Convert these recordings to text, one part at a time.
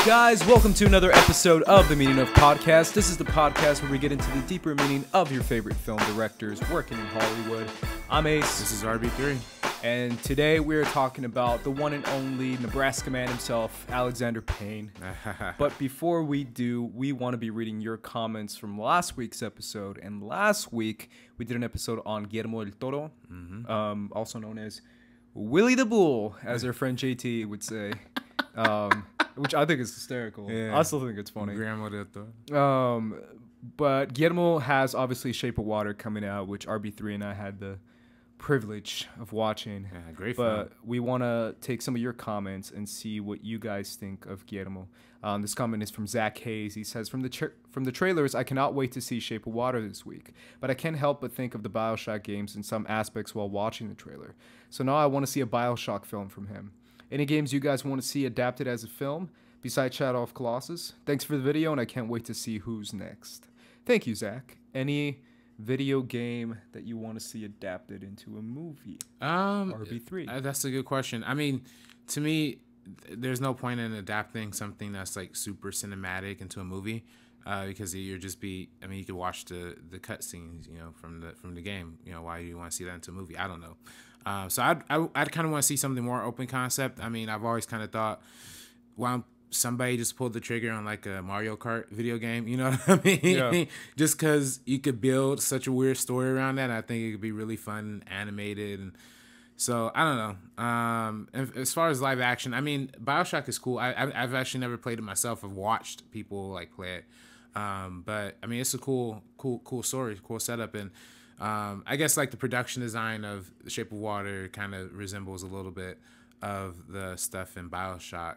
Guys, welcome to another episode of the Meaning of Podcast. This is the podcast where we get into the deeper meaning of your favorite film directors working in Hollywood. I'm Ace. This is RB3. And today we're talking about the one and only Nebraska man himself, Alexander Payne. But before we do, we want to be reading your comments from last week's episode. And last week, we did an episode on Guillermo del Toro, also known as Willie the Bull, as our friend JT would say. Which I think is hysterical. Yeah. I still think it's funny. But Guillermo has obviously Shape of Water coming out, which RB3 and I had the privilege of watching. Yeah, great film. But we want to take some of your comments and see what you guys think of Guillermo. This comment is from Zach Hayes. He says, from the trailers, I cannot wait to see Shape of Water this week, but I can't help but think of the BioShock games in some aspects while watching the trailer. So now I want to see a BioShock film from him. Any games you guys want to see adapted as a film besides Shadow of Colossus? Thanks for the video, and I can't wait to see who's next. Thank you, Zach. Any video game that you want to see adapted into a movie? RB3. That's a good question. I mean, to me, there's no point in adapting something that's like super cinematic into a movie, because you could watch the cutscenes, from the game. Why do you want to see that into a movie? I don't know. So I'd kind of want to see something more open concept. I mean, I've always kind of thought, why don't somebody just pull the trigger on like a Mario Kart video game? You know what I mean? Yeah. Just because you could build such a weird story around that. I think it could be really fun, animated, and so I don't know. And as far as live action, I mean, BioShock is cool. I've actually never played it myself. I've watched people like play it, but I mean, it's a cool story, cool setup, and I guess like the production design of The Shape of Water kind of resembles a little bit of the stuff in BioShock.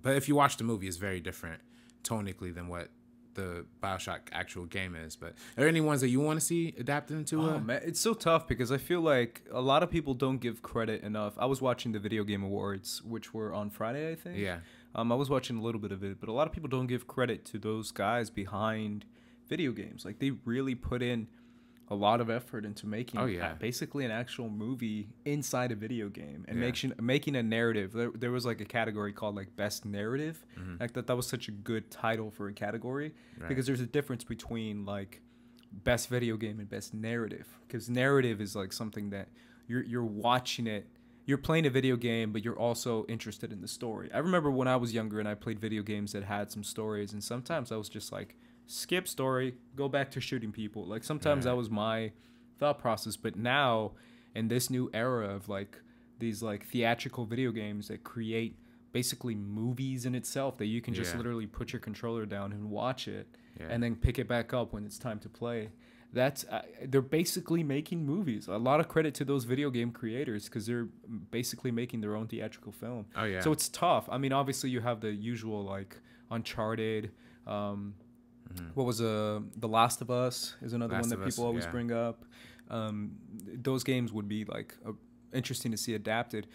But if you watch the movie, it's very different tonically than what the BioShock actual game is. But are there any ones that you want to see adapted into man, it's so tough because I feel like a lot of people don't give credit enough. I was watching the Video Game Awards, which were on Friday, I think. Yeah. I was watching a little bit of it, but a lot of people don't give credit to those guys behind video games. Like, they really put in a lot of effort into making basically an actual movie inside a video game and making a narrative. There was like a category called like Best Narrative. Like that was such a good title for a category, because there's a difference between like Best Video Game and Best Narrative, because narrative is like something that you're watching it. You're playing a video game, but you're also interested in the story. I remember when I was younger and I played video games that had some stories, and sometimes I was just like, skip story, go back to shooting people. Like sometimes that was my thought process. But now in this new era of like these like theatrical video games that create basically movies in itself, that you can just literally put your controller down and watch it and then pick it back up when it's time to play. That's they're basically making movies. A lot of credit to those video game creators, because they're basically making their own theatrical film. So it's tough. I mean, obviously you have the usual like Uncharted, what was The Last of Us is another one that people always bring up. Those games would be like interesting to see adapted.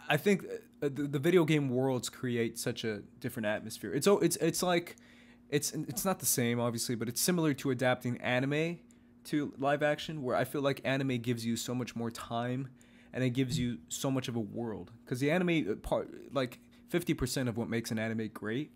I think the video game worlds create such a different atmosphere. It's like it's not the same obviously, but it's similar to adapting anime to live action, where I feel like anime gives you so much more time and it gives you so much of a world, because the anime part, like 50% of what makes an anime great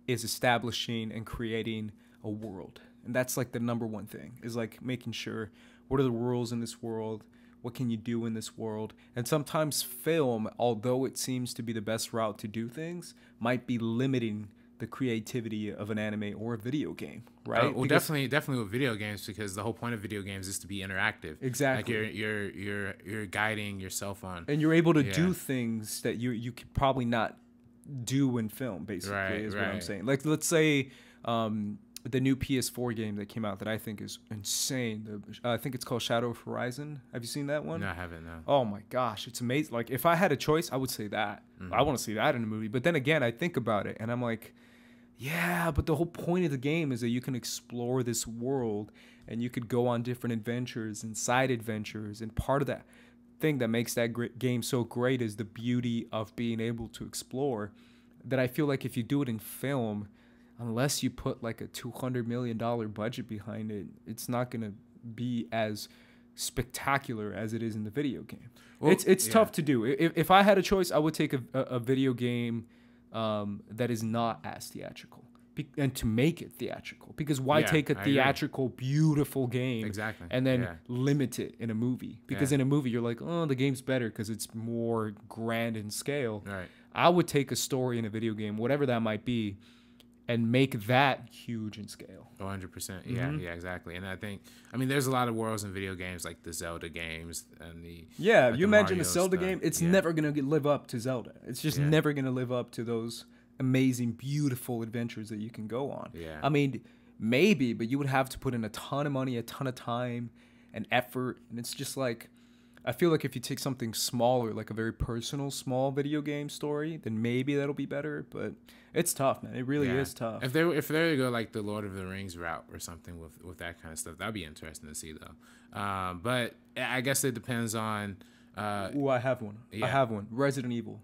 is establishing and creating a world. And that's like the number one thing, is like making sure, what are the rules in this world, what can you do in this world. And sometimes film, although it seems to be the best route to do things, might be limiting the creativity of an anime or a video game, right? Well, definitely with video games, because the whole point of video games is to be interactive. Exactly. Like you're guiding yourself on, and you're able to do things that you could probably not do in film, basically, is what I'm saying. Like, let's say the new PS4 game that came out that I think is insane. I think it's called Shadow of Horizon. Have you seen that one? No, I haven't, no. Oh my gosh, it's amazing. Like, if I had a choice, I would say that. I want to see that in a movie. But then again, I think about it and I'm like, yeah, but the whole point of the game is that you can explore this world and you could go on different adventures and side adventures. And part of that thing that makes that game so great is the beauty of being able to explore, that I feel like if you do it in film, unless you put like a $200 million budget behind it, it's not going to be as spectacular as it is in the video game. Well, it's tough to do. If I had a choice, I would take a video game that is not as theatrical. And to make it theatrical, because why take a theatrical, beautiful game and then limit it in a movie? Because in a movie, you're like, oh, the game's better because it's more grand in scale. Right. I would take a story in a video game, whatever that might be, and make that huge in scale. 100%. Yeah, exactly. And I mean, there's a lot of worlds in video games, like the Zelda games and the like you imagine a Zelda game, it's never gonna live up to Zelda. It's just never gonna live up to those amazing, beautiful adventures that you can go on. Yeah. I mean, maybe, but you would have to put in a ton of money, a ton of time and effort. And it's just like, I feel like if you take something smaller, like a very personal, small video game story, then maybe that'll be better. But it's tough, man. It really is tough. If they were to go like the Lord of the Rings route or something with that kind of stuff, that'd be interesting to see, though. But I guess it depends on. I have one. Yeah. I have one. Resident Evil.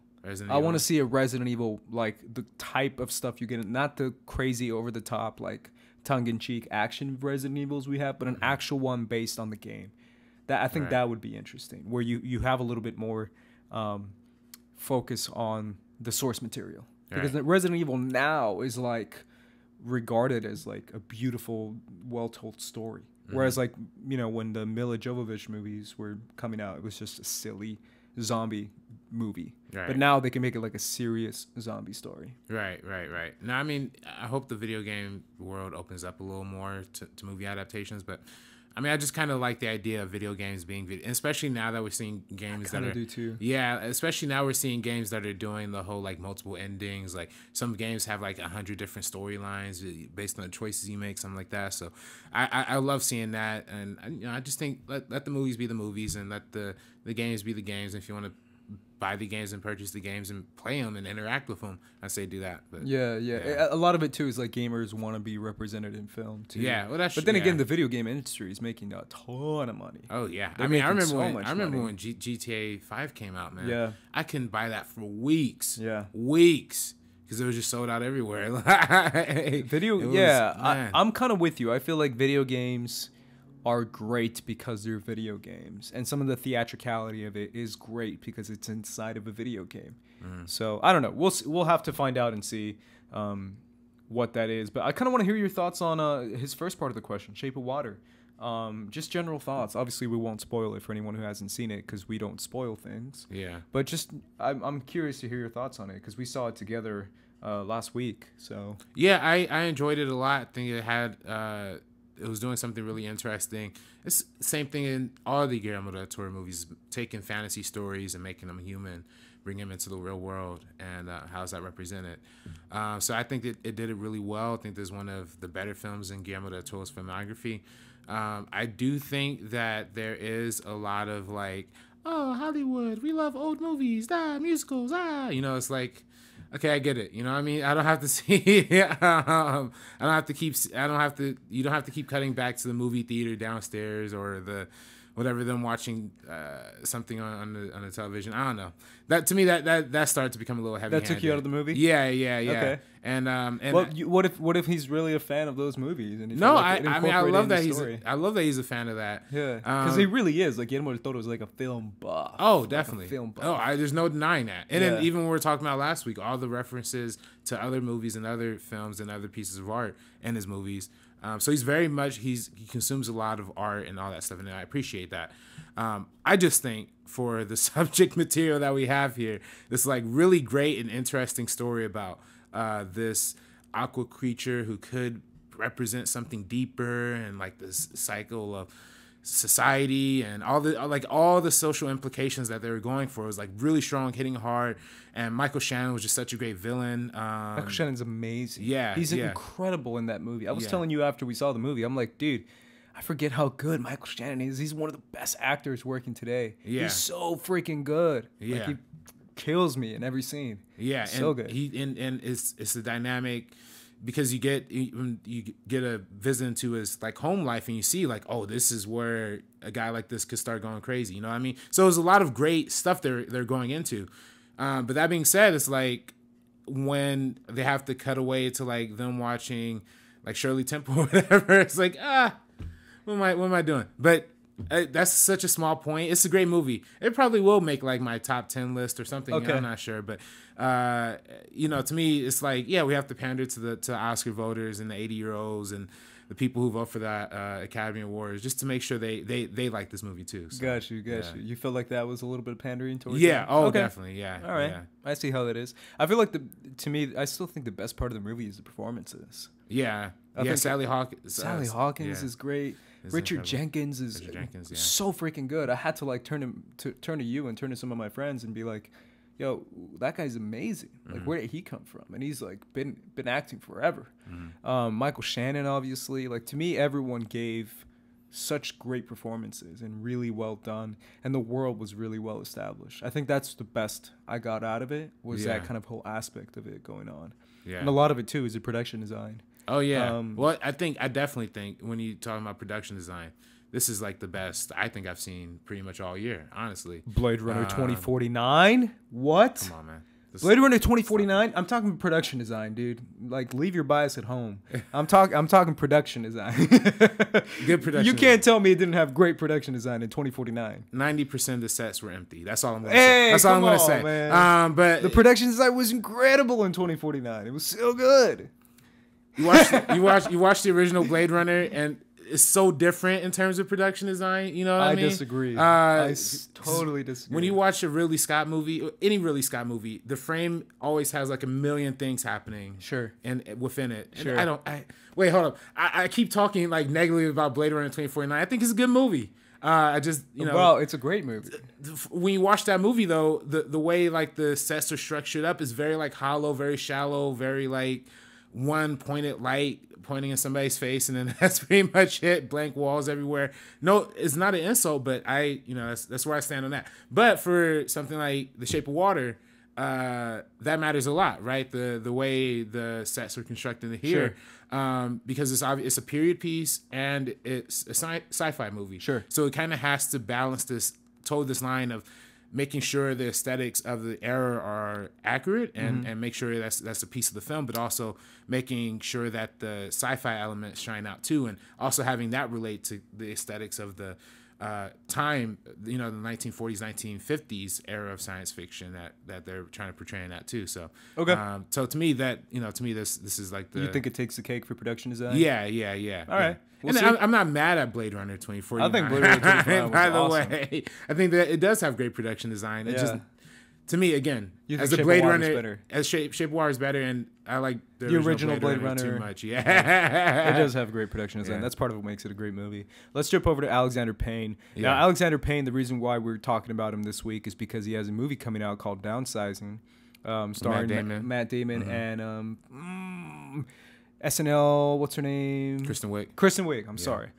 I want to see a Resident Evil, like the type of stuff you get, not the crazy over the top, like tongue-in-cheek action Resident Evils we have, but an actual one based on the game. That I think that would be interesting, where you have a little bit more focus on the source material, because the Resident Evil now is like regarded as like a beautiful, well-told story. Whereas like, when the Mila Jovovich movies were coming out, it was just a silly zombie movie. Right. But now they can make it like a serious zombie story. Right. Now, I mean, I hope the video game world opens up a little more to movie adaptations, but I mean, I just kind of like the idea of video games being video, especially now that we're seeing games that are. I do too. Yeah, especially now we're seeing games that are doing the whole like multiple endings. Like some games have like 100 different storylines based on the choices you make, something like that. So I love seeing that, and I just think let the movies be the movies and let the games be the games. If you want to buy the games and purchase the games and play them and interact with them, I say do that. But a lot of it too is like gamers want to be represented in film too. Yeah, well, but then again, the video game industry is making a ton of money. Oh yeah, I mean, I remember when GTA 5 came out, man. Yeah, I couldn't buy that for weeks. Yeah, weeks. Because it was just sold out everywhere. I'm kind of with you. I feel like video games are great because they're video games, and some of the theatricality of it is great because it's inside of a video game. So I don't know. We'll have to find out and see what that is. But I kind of want to hear your thoughts on his first part of the question, Shape of Water. Just general thoughts. Obviously, we won't spoil it for anyone who hasn't seen it because we don't spoil things. Yeah. But just I'm curious to hear your thoughts on it because we saw it together last week. So yeah, I enjoyed it a lot. I think it had. It was doing something really interesting. It's the same thing in all the Guillermo del Toro movies, taking fantasy stories and making them human, bringing them into the real world, and how is that represented. So I think it did it really well. I think there's one of the better films in Guillermo del Toro's filmography. I do think that there is a lot of like, oh, Hollywood, we love old movies, musicals, it's like, okay, I get it. You know what I mean? I don't have to see. You don't have to keep cutting back to the movie theater downstairs or the whatever, them watching something on the television. I don't know. That to me that started to become a little heavy. That took you out of the movie? Yeah. Okay. And what if he's really a fan of those movies? And I love that he's a fan of that. Yeah, because he really is. Like Guillermo del Toro is like a film buff. Oh, definitely. Like a film buff. Oh, there's no denying that. And then even when we were talking about last week, all the references to other movies and other films and other pieces of art in his movies. So he's very much he consumes a lot of art and all that stuff, and I appreciate that. I just think for the subject material that we have here, this like really great and interesting story about this aqua creature who could represent something deeper and like this cycle of society and all the social implications that they were going for. It was like really strong, hitting hard, and Michael Shannon was just such a great villain. Michael Shannon's amazing. Yeah, he's incredible in that movie. I was telling you after we saw the movie, I'm like, dude, I forget how good Michael Shannon is. He's one of the best actors working today. Yeah, he's so freaking good. Yeah, like, he kills me in every scene. Yeah, so and good. And it's the dynamic. Because you get a visit into his like home life and you see like, oh, this is where a guy like this could start going crazy. You know what I mean? So there's a lot of great stuff they're going into. But that being said, it's like when they have to cut away to like them watching like Shirley Temple or whatever, it's like, what am I doing? But That's such a small point. It's a great movie. It probably will make like my top 10 list or something. Okay. I'm not sure, but to me, it's like, yeah, we have to pander to the Oscar voters and the 80-year-olds and the people who vote for the Academy Awards, just to make sure they like this movie too. So, got you. You feel like that was a little bit of pandering towards? Yeah. Definitely. Yeah. All right. Yeah. I see how that is. I feel like to me, I still think the best part of the movie is the performances. Yeah. Sally Hawkins is great. Richard Jenkins is so freaking good. I had to like turn to you and turn to some of my friends and be like, yo, that guy's amazing. Like, where did he come from? And he's like been acting forever. Michael Shannon, obviously. Like, to me, everyone gave such great performances and really well done, and the world was really well established. I think that's the best I got out of it, was that kind of whole aspect of it going on. And a lot of it too is the production design. Oh yeah. Well, I definitely think when you talking about production design, this is like the best I think I've seen pretty much all year, honestly. Blade Runner 2049? What? Come on, man. Blade Runner 2049? I'm talking production design, dude. Like, leave your bias at home. I'm talking production design. Good production. You can't tell me it didn't have great production design in 2049. 90% of the sets were empty. That's all I'm going to say. That's all I'm going to say. Man. But the production design was incredible in 2049. It was so good. You watch the original Blade Runner, and it's so different in terms of production design. You know what I mean? Disagree. I totally disagree. When you watch a Ridley Scott movie, or any Ridley Scott movie, the frame always has like a million things happening. Sure. And within it. Sure. And wait, hold up. I keep talking like negatively about Blade Runner 2049. I think it's a good movie. Well, it's a great movie. When you watch that movie, though, the way like the sets are structured up is very like hollow, very shallow, very like one pointed light pointing in somebody's face, and then that's pretty much it. Blank walls everywhere. No, it's not an insult, but that's where I stand on that. But for something like The Shape of Water, that matters a lot, right? The way the sets are constructed here, because it's a period piece and it's a sci-fi movie. Sure. So it kind of has to balance this line of making sure the aesthetics of the era are accurate and make sure that's a piece of the film, but also making sure that the sci-fi elements shine out too, and also having that relate to the aesthetics of the time, the 1940s, 1950s era of science fiction that they're trying to portray in that too. So so to me this is like the. You think it takes the cake for production design? Yeah. All right. We'll and I'm not mad at Blade Runner 2049. I think Blade Runner 2049 was by the awesome. way, I think that it does have great production design. It just, to me, again, as a Shape Blade of Runner, better? As Shape of Water is better, and I like the original Blade Runner too much. Yeah, it does have great production design. That's part of what makes it a great movie. Let's jump over to Alexander Payne. Now, Alexander Payne, the reason why we're talking about him this week is because he has a movie coming out called Downsizing, starring Matt Damon and SNL. What's her name? Kristen Wiig. I'm sorry.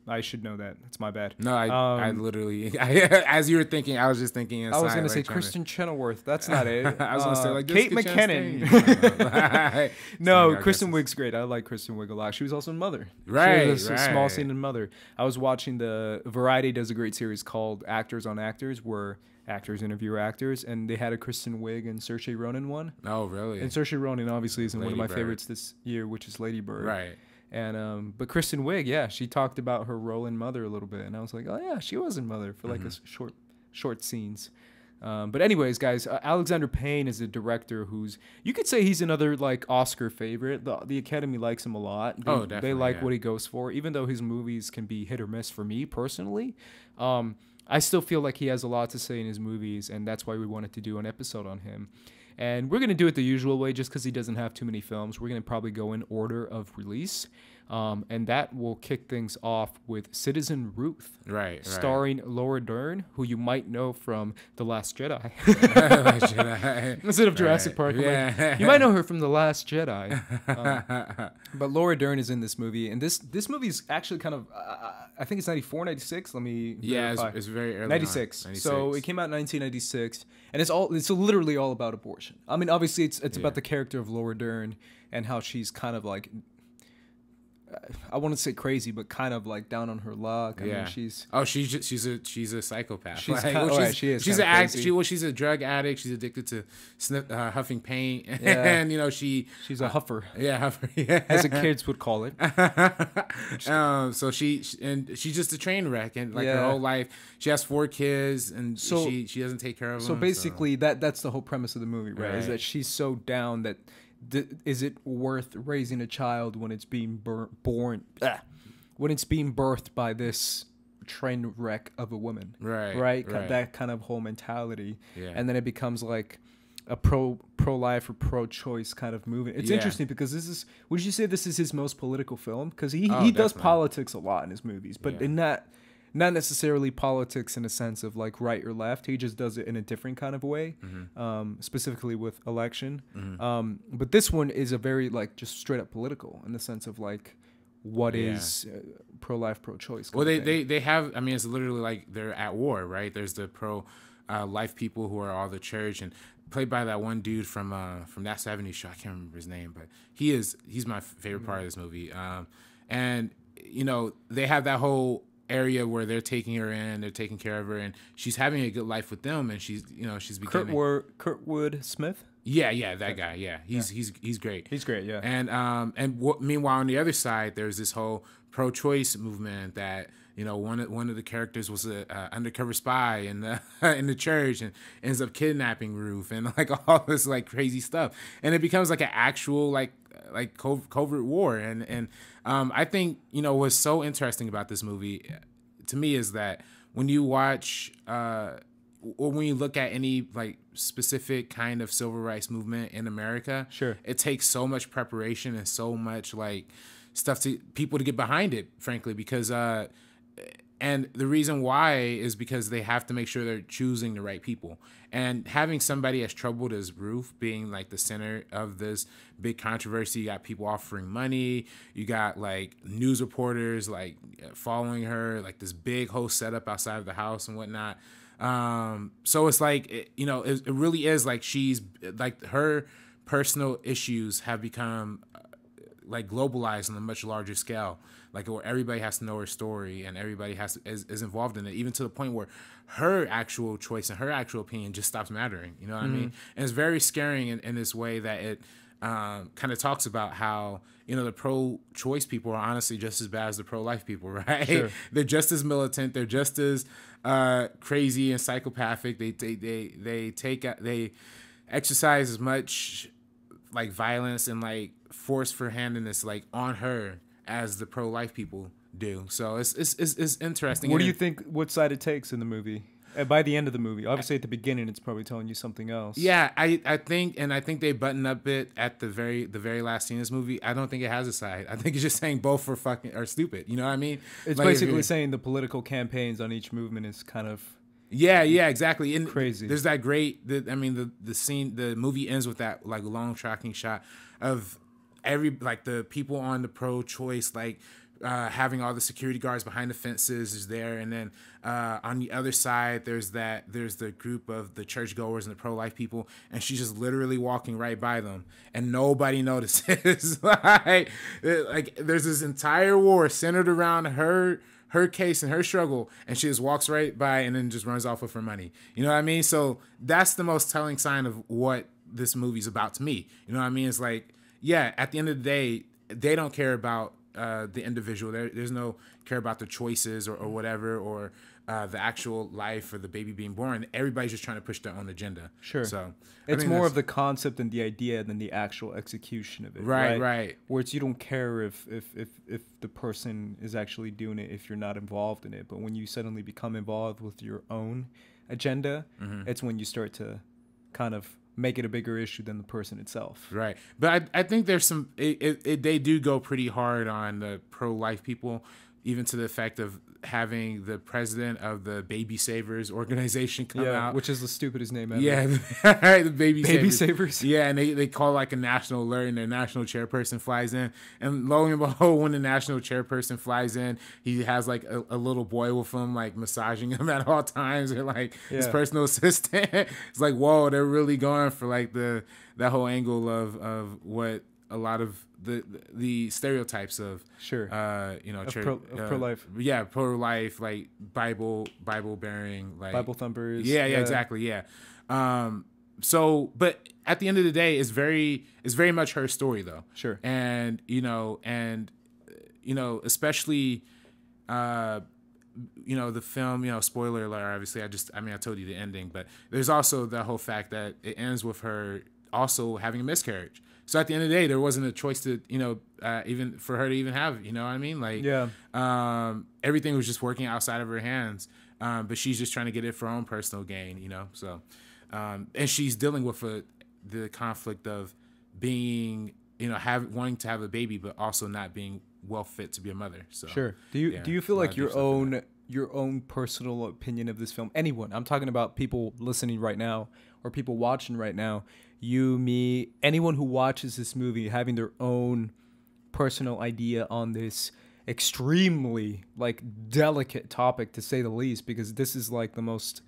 I should know that. It's my bad. No, I literally, as you were thinking, I was just thinking inside. I was going to say Kristen Chenoweth. That's not it. I was going to say like Kate McKinnon. No, Kristen Wiig's great. I like Kristen Wiig a lot. She was also in Mother. Right. She has a small scene in Mother. I was watching Variety does a great series called Actors on Actors, where actors interview actors, and they had a Kristen Wiig and Saoirse Ronan one. Oh, really? And Saoirse Ronan obviously is one of my favorites this year, which is Lady Bird. Right. And but Kristen Wiig, she talked about her role in Mother a little bit, and I was like, oh yeah, she was in Mother for like a short scenes. But anyways, guys, Alexander Payne is a director who's, you could say he's another like Oscar favorite. The Academy likes him a lot. They like what he goes for, even though his movies can be hit or miss for me personally. I still feel like he has a lot to say in his movies, and that's why we wanted to do an episode on him. And we're going to do it the usual way just because he doesn't have too many films. We're going to probably go in order of release. And that will kick things off with Citizen Ruth. Right. Starring Laura Dern, who you might know from The Last Jedi. Instead of Jurassic Park. Yeah. Like, you might know her from The Last Jedi. But Laura Dern is in this movie. And this movie is actually kind of, I think it's 94, 96. Let me verify. It's very early 96. So it came out in 1996. And it's literally all about abortion. I mean, obviously, it's about the character of Laura Dern and how she's kind of like I wouldn't say crazy, but kind of like down on her luck. I mean, she's a psychopath. She's she's a drug addict. She's addicted to huffing paint, and she's a huffer. Huffer. Yeah, as the kids would call it. So she's just a train wreck, and like her whole life, she has 4 kids, and she doesn't take care of them. So basically, that's the whole premise of the movie, right? Is that she's so down that. Is it worth raising a child when it's being when it's being birthed by this train wreck of a woman, right? That kind of whole mentality, and then it becomes like a pro-life or pro-choice kind of movement. It's interesting because would you say this is his most political film? Because he does politics a lot in his movies, but in that. Not necessarily politics in a sense of like right or left. He just does it in a different kind of way, specifically with election. But this one is a very like just straight up political in the sense of like what is pro-life, pro-choice. Well, they have. I mean, it's literally like they're at war, right? There's the pro-life people who are all the church and played by that one dude from that '70s show. I can't remember his name, but he's my favorite part of this movie. And they have that whole area where they're taking her in, they're taking care of her, and she's having a good life with them, and she's beginning. Kurtwood Smith. Yeah, that guy. Yeah, he's great. He's great. Yeah. And meanwhile, on the other side, there's this whole pro-choice movement that one of the characters was a undercover spy in the church and ends up kidnapping Ruth and like all this like crazy stuff, and it becomes like an actual like covert war. And I think what's so interesting about this movie to me is that when you watch or when you look at any like specific kind of civil rights movement in America, it takes so much preparation and so much like stuff to people to get behind it, frankly, because and the reason why is because they have to make sure they're choosing the right people. And having somebody as troubled as Ruth being like the center of this big controversy, you got people offering money, you got like news reporters like following her, like this big whole setup outside of the house and whatnot. So it's like, it really is like she's like her personal issues have become like globalized on a much larger scale, like where everybody has to know her story and everybody is involved in it, even to the point where her actual choice and her actual opinion just stops mattering. You know what I mean? And it's very scary in this way that it kind of talks about how the pro-choice people are honestly just as bad as the pro-life people, right? They're just as militant. They're just as crazy and psychopathic. They exercise as much like violence and like force for handedness like on her as the pro-life people do. So it's interesting. What do you think? What side it takes in the movie? By the end of the movie, obviously at the beginning, it's probably telling you something else. Yeah, I think they button up it at the very last scene of this movie. I don't think it has a side. I think it's just saying both are stupid. You know what I mean? It's like basically saying the political campaigns on each movement is kind of. Yeah, exactly. And crazy. There's that great. The scene. The movie ends with that like long tracking shot of the people on the pro-choice like having all the security guards behind the fences is there, and then on the other side there's the group of the churchgoers and the pro-life people, and she's just literally walking right by them and nobody notices. like there's this entire war centered around her case and her struggle, and she just walks right by and then just runs off with her money. You know what I mean? So that's the most telling sign of what this movie's about to me. You know what I mean? It's like, yeah, at the end of the day, they don't care about the individual. There's no care about the choices or whatever, or the actual life or the baby being born. Everybody's just trying to push their own agenda. Sure. So it's more of the concept and the idea than the actual execution of it. Right. Where you don't care if the person is actually doing it if you're not involved in it. But when you suddenly become involved with your own agenda, it's when you start to kind of make it a bigger issue than the person itself. Right. But I think there's some, they do go pretty hard on the pro-life people, even to the effect of having the president of the Baby Savers organization come out. Which is the stupidest name ever. Yeah, the Baby Savers. Yeah, and they call like a national alert, and their national chairperson flies in. And lo and behold, when the national chairperson flies in, he has like a little boy with him, like massaging him at all times, or like his personal assistant. It's like, whoa, they're really going for like that whole angle of what a lot of the stereotypes of pro-life, pro-life, like Bible bearing, like Bible thumpers, exactly, so, but at the end of the day, it's very much her story though, and especially the film, spoiler alert, obviously, I told you the ending, but there's also the whole fact that it ends with her also having a miscarriage. So at the end of the day, there wasn't a choice to, even for her to even have, you know what I mean? Like, everything was just working outside of her hands. But she's just trying to get it for her own personal gain, so, and she's dealing with the conflict of being, wanting to have a baby, but also not being well fit to be a mother. So do you feel like your own personal opinion of this film, anyone, I'm talking about people listening right now or people watching right now, you, me, anyone who watches this movie having their own personal idea on this extremely like delicate topic, to say the least, because this is like the most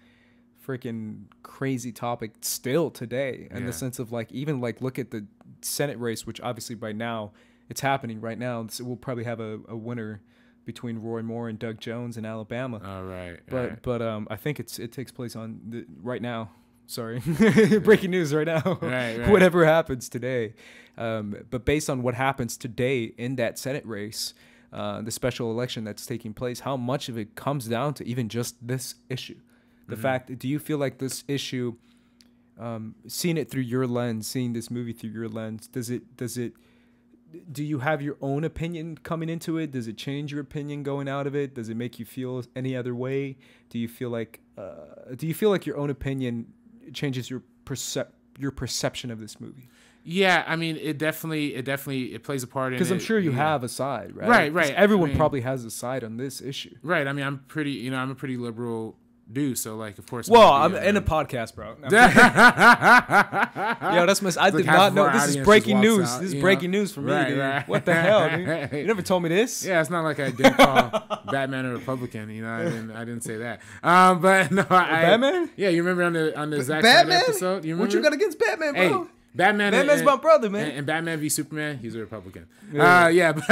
freaking crazy topic still today, in the sense of like, even like, look at the Senate race, which obviously by now it's happening right now. So we'll probably have a winner between Roy Moore and Doug Jones in Alabama. All right. But I think it takes place on right now. Sorry, breaking news right now. Right. Whatever happens today. But based on what happens today in that Senate race, the special election that's taking place, how much of it comes down to even just this issue? The fact, do you feel like this issue, seeing it through your lens, seeing this movie through your lens, do you have your own opinion coming into it? Does it change your opinion going out of it? Does it make you feel any other way? Do you feel like your own opinion changes your perception of this movie? Yeah, I mean, it definitely plays a part in it. Because I'm sure you have a side, right? Right. Everyone probably has a side on this issue. Right. I mean, I'm a pretty liberal dude, so like, of course. Well, I'm in a podcast, bro. Yo, that's my. I did not know. This is breaking news. This is breaking news for me, dude. Right. What the hell, dude? You never told me this. Yeah, it's not like I didn't call Batman a Republican. I didn't say that. But no, Batman. Yeah, you remember on the Zack Batman episode? You remember? What you got against Batman, bro? Hey, Batman's my brother, man. And Batman v Superman, he's a Republican. Yeah. That's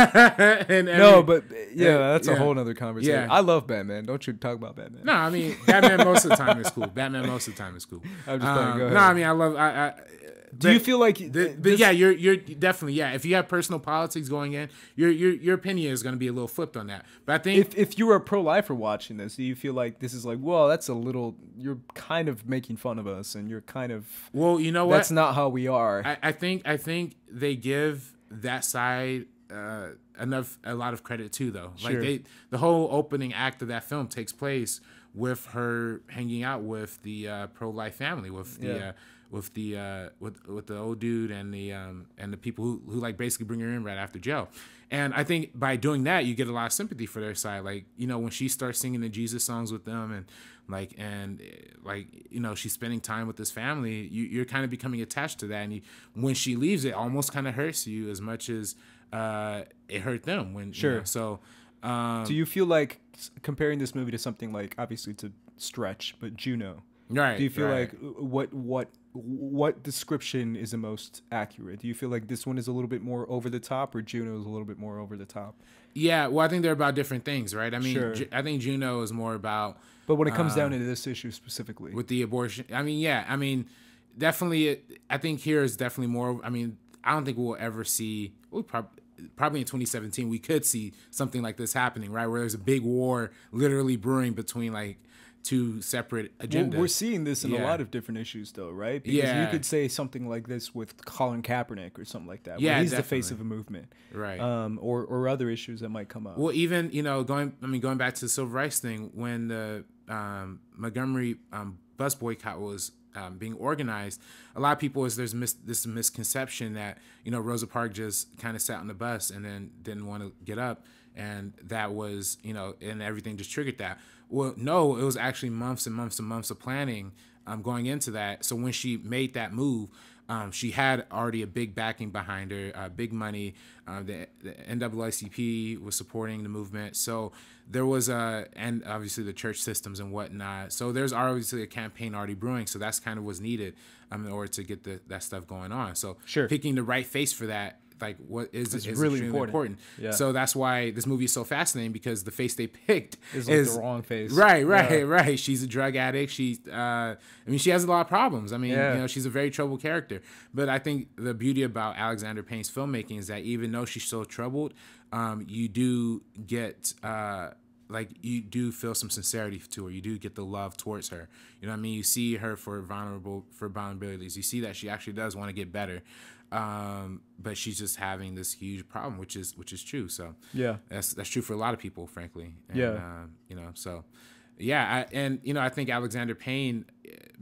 a whole other conversation. Yeah. I love Batman. Don't you talk about Batman? No, I mean, Batman most of the time is cool. I'm just playing. Go ahead. No, I mean, I love. Do you feel like? You're definitely If you have personal politics going in, your opinion is going to be a little flipped on that. But I think if you were a pro-lifer watching this, do you feel like this is like, well, that's a little, you're kind of making fun of us, and you're kind of, well, you know what? That's not how we are. I think they give that side a lot of credit too, though. Sure. Like the whole opening act of that film takes place with her hanging out with the pro-life family, with the old dude and the people who like basically bring her in right after jail. And I think by doing that, you get a lot of sympathy for their side. Like, when she starts singing the Jesus songs with them and she's spending time with this family, you're kind of becoming attached to that. And when she leaves, it almost kind of hurts you as much as it hurt them. So do you feel like, comparing this movie to something like, obviously it's a stretch, but Juno, right? Do you feel like what description is the most accurate? Do you feel like this one is a little bit more over the top, or Juno is a little bit more over the top? Yeah, well, I think they're about different things, right? I mean, sure. I think Juno is more about. But when it comes down to this issue specifically, with the abortion, definitely. I think here is definitely more. I mean, I don't think we'll ever see. Probably in 2017, we could see something like this happening, right? Where there's a big war literally brewing between like two separate agendas. We're seeing this in a lot of different issues, though, right? Because you could say something like this with Colin Kaepernick or something like that. Yeah, he's the face of a movement, right? Or other issues that might come up. Well, even going back to the civil rights thing, when the Montgomery bus boycott was being organized, a lot of people there's this misconception that Rosa Parks just kind of sat on the bus and then didn't want to get up, and that was and everything just triggered that. Well, no, it was actually months and months and months of planning going into that. So when she made that move, she had already a big backing behind her, big money. The NAACP was supporting the movement. So there was and obviously the church systems and whatnot. So there's obviously a campaign already brewing. So that's kind of what's needed in order to get that stuff going on. So sure. Picking the right face for that what is really extremely important. Yeah. So that's why this movie is so fascinating, because the face they picked is like the wrong face. Right. She's a drug addict. She has a lot of problems. I mean, she's a very troubled character. But I think the beauty about Alexander Payne's filmmaking is that even though she's so troubled, you do get you do feel some sincerity to her. You do get the love towards her. You know what I mean? You see her for vulnerabilities. You see that she actually does want to get better. But she's just having this huge problem, which is true. So yeah, that's true for a lot of people, frankly. And, I think Alexander Payne,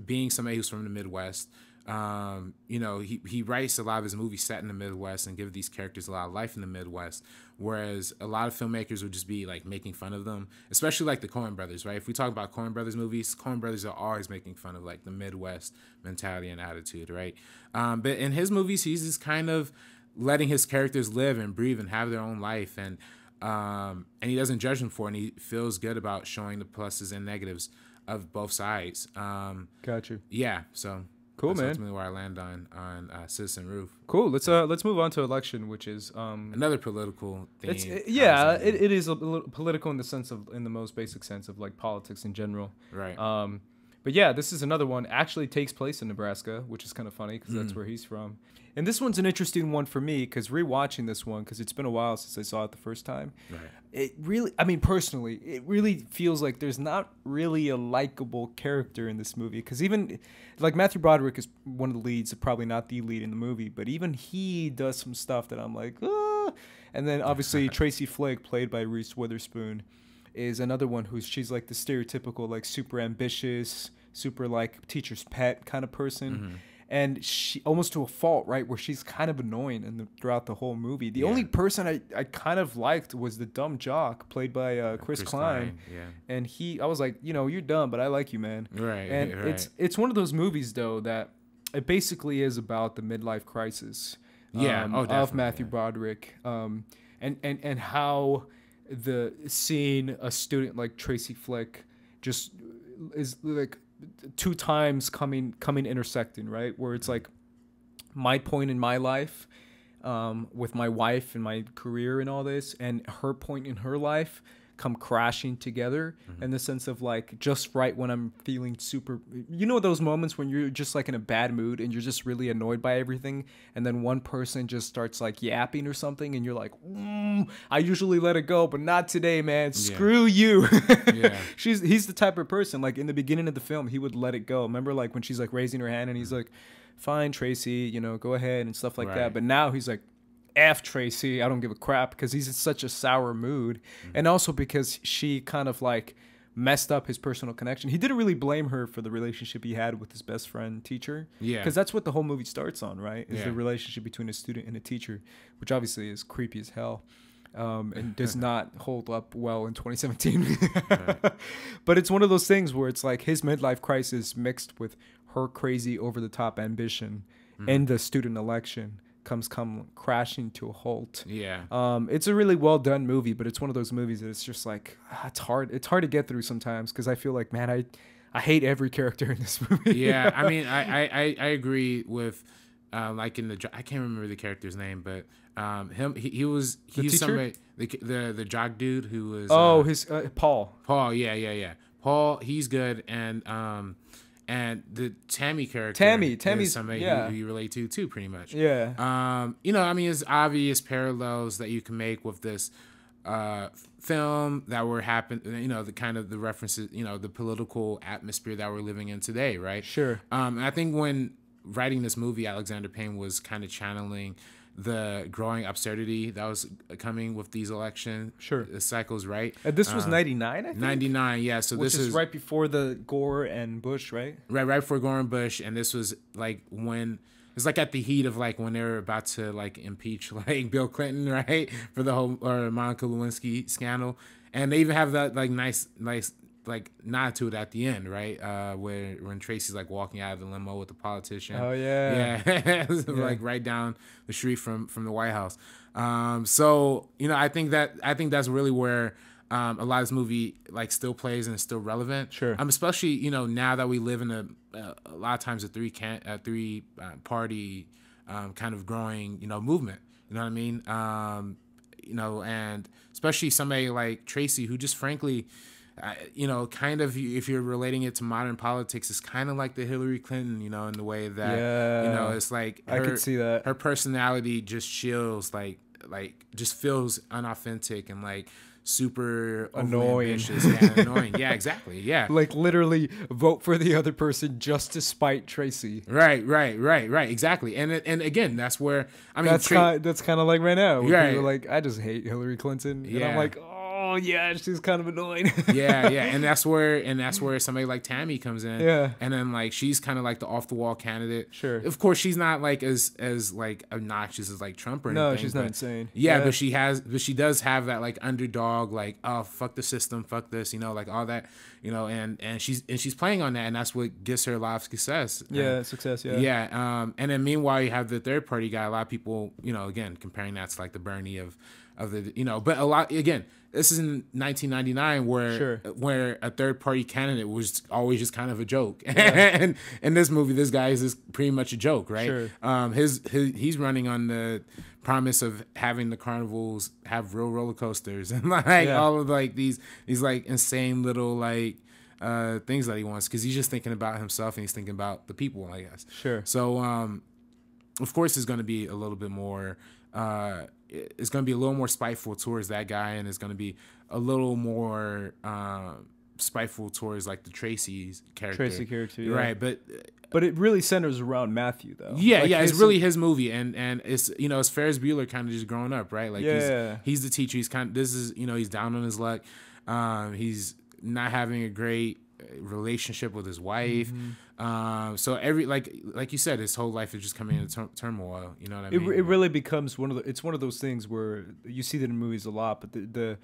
being somebody who's from the Midwest, he writes a lot of his movies set in the Midwest and give these characters a lot of life in the Midwest, whereas a lot of filmmakers would just be like making fun of them, especially like the Coen brothers, right? If we talk about Coen brothers movies, Coen brothers are always making fun of like the Midwest mentality and attitude, right? But in his movies, he's just kind of letting his characters live and breathe and have their own life, and he doesn't judge them for it, and he feels good about showing the pluses and negatives of both sides. Got you. Yeah, so cool, that's man. ultimately where I land on Citizen Ruth. Cool. Let's move on to Election, which is another political thing. It is a little political in the most basic sense of like politics in general. Right. But yeah, this is another one. Actually takes place in Nebraska, which is kind of funny because that's where he's from. And this one's an interesting one for me because rewatching this one, because it's been a while since I saw it the first time. Right. It really, I mean, personally, it really feels like there's not really a likable character in this movie. Because even, like, Matthew Broderick is one of the leads, probably not the lead in the movie, but even he does some stuff that I'm like, ah. And then obviously Tracy Flick, played by Reese Witherspoon, is another one she's like the stereotypical, like, super ambitious, super like teacher's pet kind of person. Mm-hmm. And she almost to a fault, right, where she's kind of annoying throughout the whole movie. The only person I kind of liked was the dumb jock played by Chris Klein. Yeah. And I was like, you're dumb, but I like you, man. Right. And right. it's one of those movies though that it basically is about the midlife crisis. Of Matthew Broderick. And how seeing a student like Tracy Flick just is like two times coming intersecting, right, where it's like my point in my life with my wife and my career and all this, and her point in her life come crashing together in the sense of like just right when I'm feeling super, those moments when you're just like in a bad mood and you're just really annoyed by everything, and then one person just starts like yapping or something and you're like, I usually let it go, but not today, man. Screw you. He's the type of person, like in the beginning of the film, he would let it go. Remember, like when she's like raising her hand and he's like, fine, Tracy, go ahead and stuff like that. But now he's like, F Tracy, I don't give a crap, because he's in such a sour mood. And also because she kind of like messed up his personal connection. He didn't really blame her for the relationship he had with his best friend teacher. Yeah. Because that's what the whole movie starts on, right? Is the relationship between a student and a teacher, which obviously is creepy as hell. And does not hold up well in 2017. But it's one of those things where it's like his midlife crisis mixed with her crazy over-the-top ambition and the student election come crashing to a halt. It's a really well done movie, but it's one of those movies that it's just like it's hard to get through sometimes, because I feel like, man, I hate every character in this movie. I mean, I agree with like in I can't remember the character's name, but he's somebody, the jock dude who was Paul. Paul, he's good, and the Tammy character, Tammy's somebody who you relate to too, pretty much. I mean, there's obvious parallels that you can make with this film that were the kind of the references, the political atmosphere that we're living in today, right? Sure. And I think when writing this movie, Alexander Payne was kind of channeling the growing absurdity that was coming with these election cycles, right? This was 99, I think? 99, yeah. So which this is right before the Gore and Bush, right? Right before Gore and Bush, and this was like when it's like at the heat of like when they were about to like impeach like Bill Clinton, right, for the whole Monica Lewinsky scandal, and they even have that like nice like nod to it at the end, right? When Tracy's like walking out of the limo with the politician. Oh yeah. Like right down the street from the White House. So I think that's really where a lot of this movie like still plays and is still relevant. Sure. Especially now that we live in a lot of times a three party kind of growing, movement. You know what I mean? And especially somebody like Tracy, who just frankly, kind of, if you're relating it to modern politics, it's kind of like the Hillary Clinton, in the way that, it's like I could see that her personality just chills, like just feels unauthentic and like super annoying. Annoying. Yeah, exactly. Yeah. Like literally vote for the other person just to spite Tracy. Right. Exactly. And again, that's where, that's kind of like right now. Right. People are like, I just hate Hillary Clinton. And I'm like, oh yeah, she's kind of annoying. yeah. And that's where somebody like Tammy comes in. Yeah. And then like she's kind of like the off the wall candidate. Sure. Of course, she's not like as like obnoxious as like Trump or anything. No, she's not insane. Yeah, but she does have that like underdog, like, oh, fuck the system, fuck this, like all that, and she's playing on that, and that's what gives her a lot of success. Success. Yeah. And then meanwhile you have the third party guy. A lot of people, again, comparing that to like the Bernie of the, but a lot, again, this is in 1999 where a third party candidate was always just kind of a joke. Yeah. And in this movie, this guy is just pretty much a joke, right? Sure. He's running on the promise of having the carnivals have real roller coasters and all of like these like insane little like things that he wants, because he's just thinking about himself and he's thinking about the people, I guess. Sure. So of course it's going to be a little bit more it's going to be a little more spiteful towards that guy, and it's going to be a little more spiteful towards like the Tracy character, yeah. Right? But it really centers around Matthew, though. Yeah, it's really his movie, and it's it's Ferris Bueller kind of just growing up, right? Like he's the teacher. He's kind of, this is he's down on his luck. He's not having a great relationship with his wife. Mm-hmm. So every like you said, his whole life is just coming into turmoil. You know what I mean? It really becomes one of those things where you see that in movies a lot, but the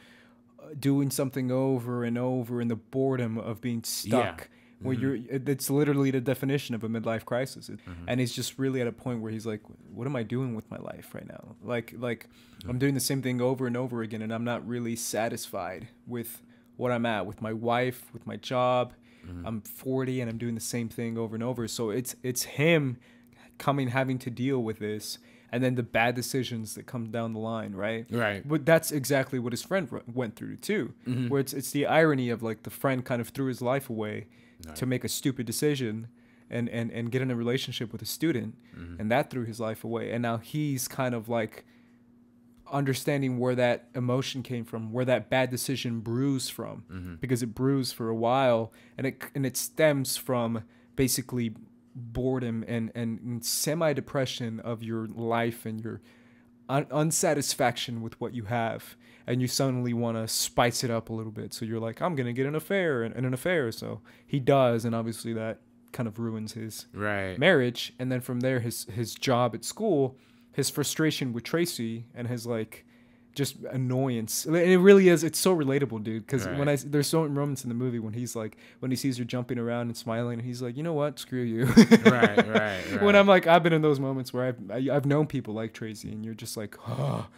doing something over and over and the boredom of being stuck. Yeah. Where it's literally the definition of a midlife crisis. And he's just really at a point where he's like, what am I doing with my life right now? Like I'm doing the same thing over and over again, and I'm not really satisfied with what I'm at, with my wife, with my job. I'm 40 and I'm doing the same thing over and over. So it's him having to deal with this, and then the bad decisions that come down the line, right? Right. But that's exactly what his friend went through too, where it's the irony of like the friend kind of threw his life away to make a stupid decision and get in a relationship with a student, and that threw his life away. And now he's kind of like understanding where that emotion came from, where that bad decision brews from, because it brews for a while, and it stems from basically boredom and semi-depression of your life and your unsatisfaction with what you have, and you suddenly want to spice it up a little bit. So you're like, I'm gonna get an affair. So he does, and obviously that kind of ruins his marriage. And then from there, his job at school, his frustration with Tracy, and his like just annoyance. And it really is. It's so relatable, dude. Because there's certain moments in the movie when he's like, when he sees her jumping around and smiling, and he's like, you know what, screw you. Right. When I'm like, I've been in those moments where I've known people like Tracy, and you're just like, oh,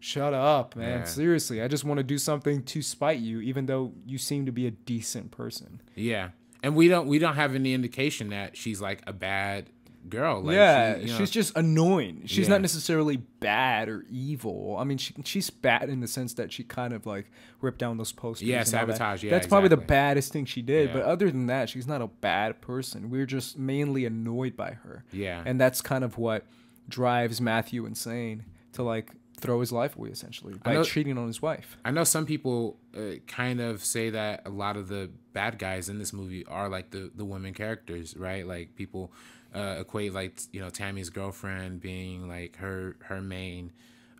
shut up, man. Yeah. Seriously, I just want to do something to spite you, even though you seem to be a decent person. Yeah, and we don't have any indication that she's like a bad girl. Like she's just annoying. She's not necessarily bad or evil. I mean, she's bad in the sense that she kind of like ripped down those posters. Yeah, sabotage. That. That's probably the baddest thing she did. Yeah. But other than that, she's not a bad person. We're just mainly annoyed by her. Yeah, and that's kind of what drives Matthew insane to like throw his life away, essentially, by cheating on his wife. I know some people kind of say that a lot of the bad guys in this movie are like the women characters, right? Like people equate like Tammy's girlfriend being like her main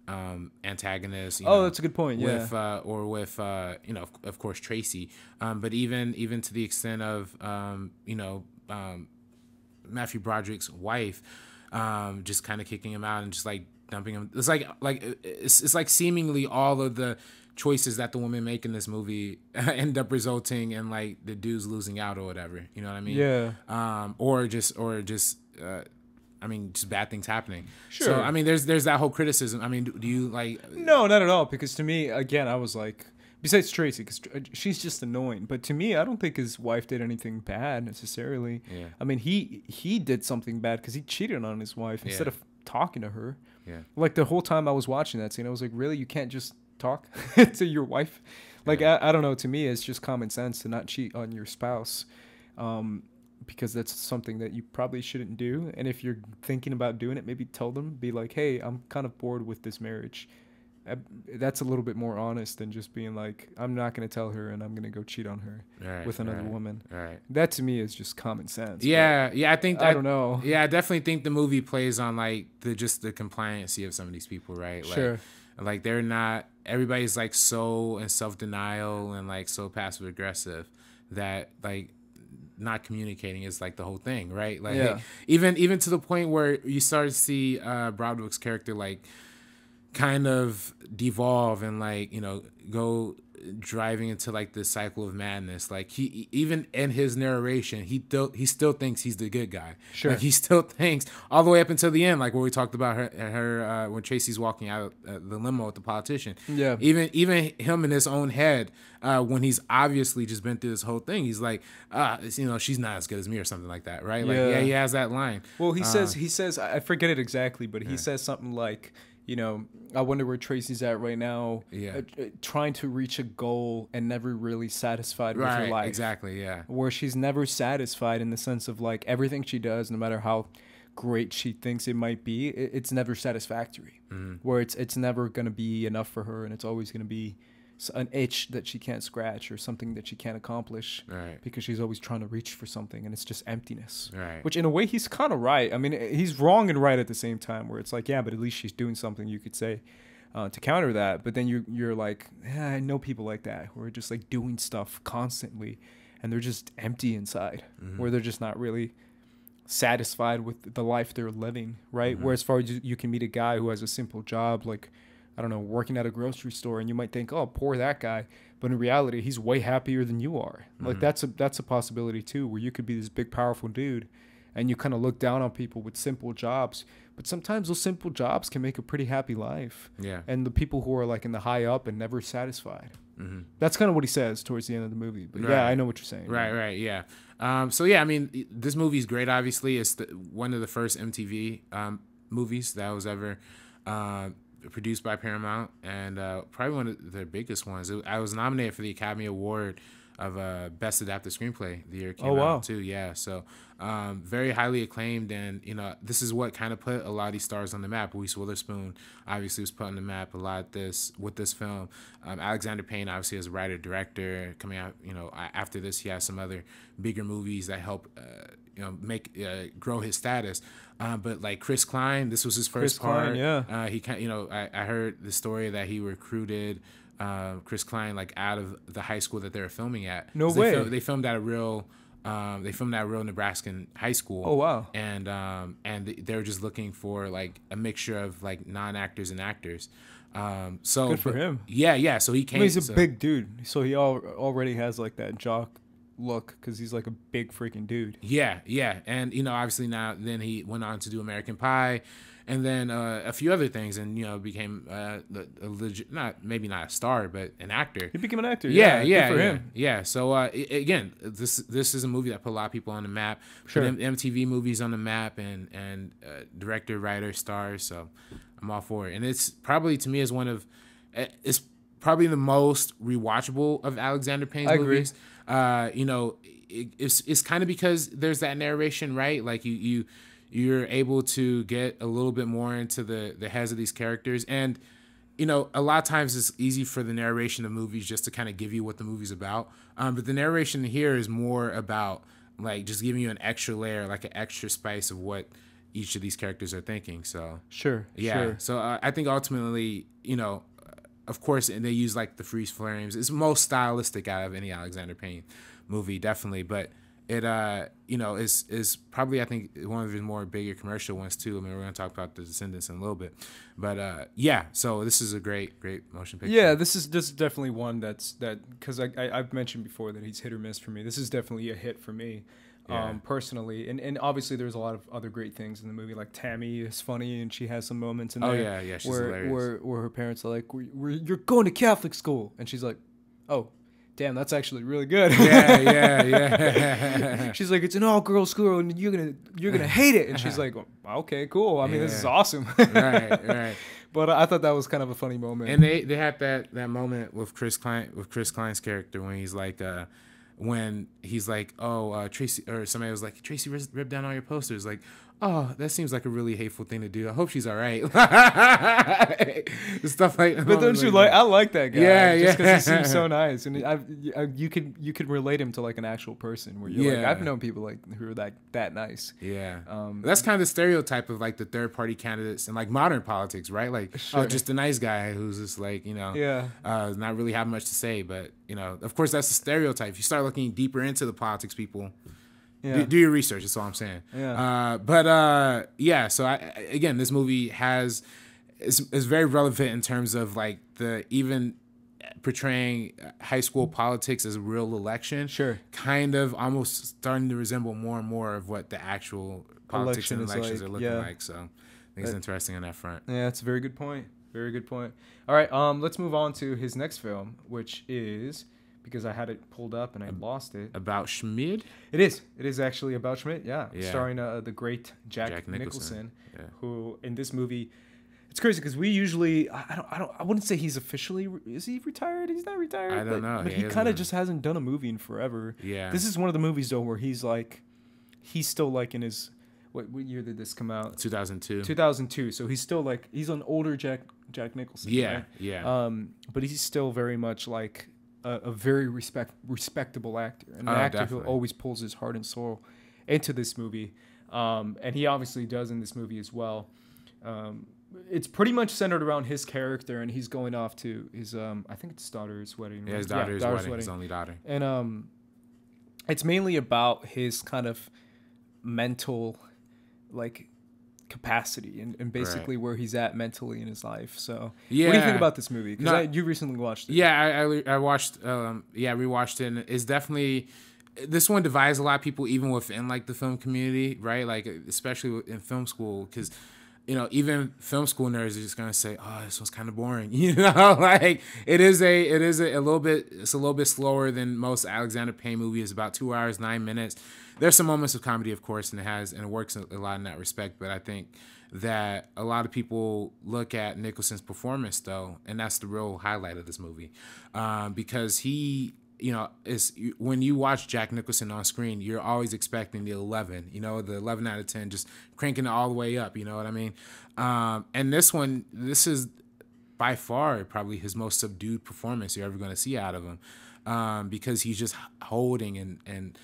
antagonist. That's a good point. With of course Tracy, but even to the extent of Matthew Broderick's wife, just kind of kicking him out and just like dumping him. It's it's like seemingly all of the choices that the women make in this movie end up resulting in like the dudes losing out or whatever. You know what I mean? Yeah. Or just bad things happening. Sure. So I mean, there's that whole criticism. I mean, do you like? No, not at all. Because to me, again, I was like, besides Tracy, because she's just annoying. But to me, I don't think his wife did anything bad necessarily. Yeah. I mean, he did something bad because he cheated on his wife instead of talking to her. Yeah. Like the whole time I was watching that scene, I was like, really? You can't just talk to your wife? Like, I don't know. To me, it's just common sense to not cheat on your spouse. Because that's something that you probably shouldn't do. And if you're thinking about doing it, maybe tell them, be like, hey, I'm kind of bored with this marriage. That's a little bit more honest than just being like, I'm not going to tell her and I'm going to go cheat on her with another woman. Right. That to me is just common sense. Yeah. Yeah. I think, I don't know. Yeah. I definitely think the movie plays on like the compliancy of some of these people. Right. Like, sure. Like they're not, everybody's like so in self-denial and like so passive aggressive that like not communicating is like the whole thing. Right. Like even to the point where you start to see Broderick's character like kind of devolve and like, you know, go driving into like this cycle of madness. Like he, even in his narration, he still thinks he's the good guy. Sure. Like he still thinks all the way up until the end, like where we talked about her when Tracy's walking out the limo with the politician. Yeah. Even him in his own head, when he's obviously just been through this whole thing, he's like, you know, she's not as good as me or something like that. Right. Like, he has that line. Well, he says, I forget it exactly, but he says something like, you know, I wonder where Tracy's at right now. Yeah. Trying to reach a goal and never really satisfied with her life. Exactly. Yeah. Where she's never satisfied in the sense of like everything she does, no matter how great she thinks it might be, it's never satisfactory. Mm-hmm. Where it's never going to be enough for her, and it's always going to be an itch that she can't scratch or something that she can't accomplish. Right. Because she's always trying to reach for something, and it's just emptiness. Right. Which in a way he's kind of right. I mean, he's wrong and right at the same time, where it's like, yeah, but at least she's doing something, you could say, to counter that. But then you're like, I know people like that who are just like doing stuff constantly and they're just empty inside, mm-hmm. where they're just not really satisfied with the life they're living, right? Mm-hmm. Where as far as you can meet a guy who has a simple job, like, I don't know, working at a grocery store, and you might think, oh, poor that guy. But in reality, he's way happier than you are. Mm-hmm. Like that's a possibility too, where you could be this big, powerful dude and you kind of look down on people with simple jobs. But sometimes those simple jobs can make a pretty happy life. Yeah. And the people who are like in the high up and never satisfied. Mm-hmm. That's kind of what he says towards the end of the movie. But yeah, I know what you're saying. Right, yeah. So yeah, I mean, this movie's great, obviously. It's one of the first MTV movies that was ever produced by Paramount, and probably one of their biggest ones. I was nominated for the Academy Award of Best Adapted Screenplay the year it came out too. Yeah, so very highly acclaimed, and you know, this is what kind of put a lot of these stars on the map. Reese Witherspoon obviously was put on the map a lot with this film. Alexander Payne obviously as a writer director coming out. You know, after this he has some other bigger movies that help make grow his status. But like Chris Klein, this was his first part. He I heard the story that he recruited Chris Klein like out of the high school that they were filming at. No way. They filmed at a real Nebraskan high school. Oh wow. And they were just looking for like a mixture of like non-actors and actors. So good for him. Yeah. So he came. I mean, he's a big dude, so he already has like that jock look because he's like a big freaking dude. Yeah. And you know, obviously now then he went on to do American Pie. And then a few other things, and you know, became a legit, not a star, but an actor. He became an actor. Yeah. Good for him. Yeah. So again, this is a movie that put a lot of people on the map. Sure. Put MTV movies on the map, and director, writer, stars. So I'm all for it. And it's probably to me it's probably the most rewatchable of Alexander Payne's movies. You know, it's kind of because there's that narration, right? Like you're able to get a little bit more into the heads of these characters. And, you know, a lot of times it's easy for the narration of movies just to kind of give you what the movie's about. But the narration here is more about, like, just giving you an extra layer, like an extra spice of what each of these characters are thinking. So, Sure. So I think ultimately, you know, of course, and they use, like, the freeze frames. It's most stylistic out of any Alexander Payne movie, definitely. But it you know, is probably, I think, one of his more bigger commercial ones too. I mean, we're gonna talk about the Descendants in a little bit, but yeah. So this is a great motion picture. Yeah, this is definitely one that because I've mentioned before that he's hit or miss for me. This is definitely a hit for me, personally. And obviously there's a lot of other great things in the movie. Like Tammy is funny and she has some moments in there. She's hilarious. Where her parents are like, you're going to Catholic school, and she's like, oh. damn, that's actually really good. Yeah. She's like, it's an all-girl school, and you're gonna hate it. And she's like, okay, cool. I mean, this is awesome. Right. But I thought that was kind of a funny moment. And they had that moment with Chris Klein's character when he's like, Tracy, or somebody was like, Tracy ripped down all your posters. Like, oh, that seems like a really hateful thing to do. I hope she's all right. Stuff like that. But don't you like? I like that guy. Yeah, just because he seems so nice, and you could relate him to like an actual person. Where you're like, I've known people like who are that nice. Yeah. That's kind of the stereotype of like the third party candidates in like modern politics, right? Like, just a nice guy who's just like, not really having much to say. But of course, that's the stereotype. If you start looking deeper into the politics people. Yeah. Do your research. That's all I'm saying. Yeah. So again, this movie is very relevant in terms of like the even portraying high school politics as a real election. Sure. Kind of almost starting to resemble more and more of what the actual politics and elections are looking like. So I think it's interesting on that front. Yeah, that's a very good point. Very good point. All right. Let's move on to his next film, which is. Because I had it pulled up and I lost it. About Schmidt? It is. It is actually about Schmidt, yeah. Starring the great Jack Nicholson. Who in this movie, it's crazy because we usually, I wouldn't say he's officially, is he retired? He's not retired. I don't know. But he kind of just hasn't done a movie in forever. Yeah. This is one of the movies though where he's still like in his, what year did this come out? 2002. 2002. So he's still like, he's an older Jack Nicholson. Yeah, right? yeah. But he's still very much like, a very respectable actor, an actor definitely. who always pulls his heart and soul into this movie, and he obviously does in this movie as well. It's pretty much centered around his character, and he's going off to his I think it's daughter's wedding. Yeah, his daughter's wedding, his only daughter. And it's mainly about his kind of mental, like, capacity and basically where he's at mentally in his life. So what do you think about this movie? Because you recently watched it. I watched rewatched it, and it's definitely, this one divides a lot of people even within like the film community, right? Like especially in film school, because even film school nerds are just gonna say, oh, this one's kind of boring. Like it's a little bit slower than most Alexander Payne movies. About 2 hours 9 minutes. There's some moments of comedy, of course, and it works a lot in that respect. But I think that a lot of people look at Nicholson's performance, though, and that's the real highlight of this movie, because he, is when you watch Jack Nicholson on screen, you're always expecting the 11, the 11 out of 10, just cranking it all the way up. You know what I mean? And this is by far probably his most subdued performance you're ever going to see out of him, because he's just holding and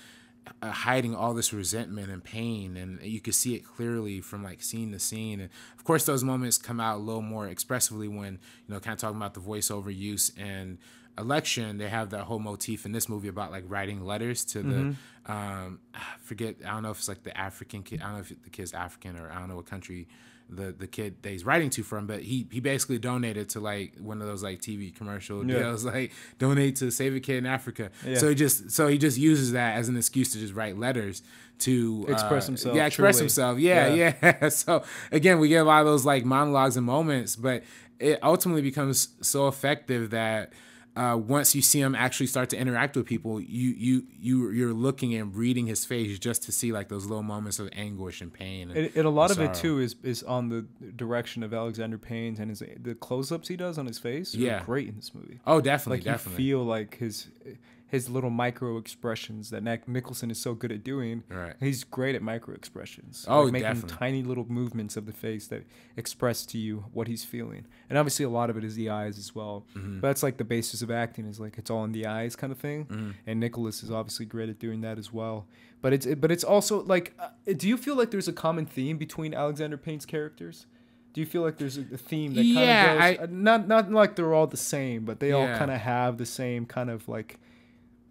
hiding all this resentment and pain, and you can see it clearly from like scene to scene. And of course those moments come out a little more expressively when kind of talking about the voiceover use and election. They have that whole motif in this movie about like writing letters to the I don't know if it's like the African kid, I don't know if the kid's African, or I don't know what country the kid that he's writing to from, but he basically donated to like one of those like TV commercial deals, like donate to save a kid in Africa. Yeah. So he just uses that as an excuse to just write letters to express himself. Yeah, express himself. Yeah. So again, we get a lot of those like monologues and moments, but it ultimately becomes so effective that once you see him actually start to interact with people, you're looking and reading his face just to see like those little moments of anguish and pain. And a lot of it too is on the direction of Alexander Payne's, and the close-ups he does on his face are great in this movie. Oh, definitely, like you feel like his little micro expressions that Nicholson is so good at doing. Right. He's great at micro expressions. Oh, like making definitely. Tiny little movements of the face that express to you what he's feeling. And obviously a lot of it is the eyes as well. Mm-hmm. But that's like the basis of acting, is like it's all in the eyes kind of thing. Mm-hmm. And Nicholas is obviously great at doing that as well. But it's also like, do you feel like there's a common theme between Alexander Payne's characters? Do you feel like there's a theme that kind of goes, not like they're all the same, but they all kind of have the same kind of like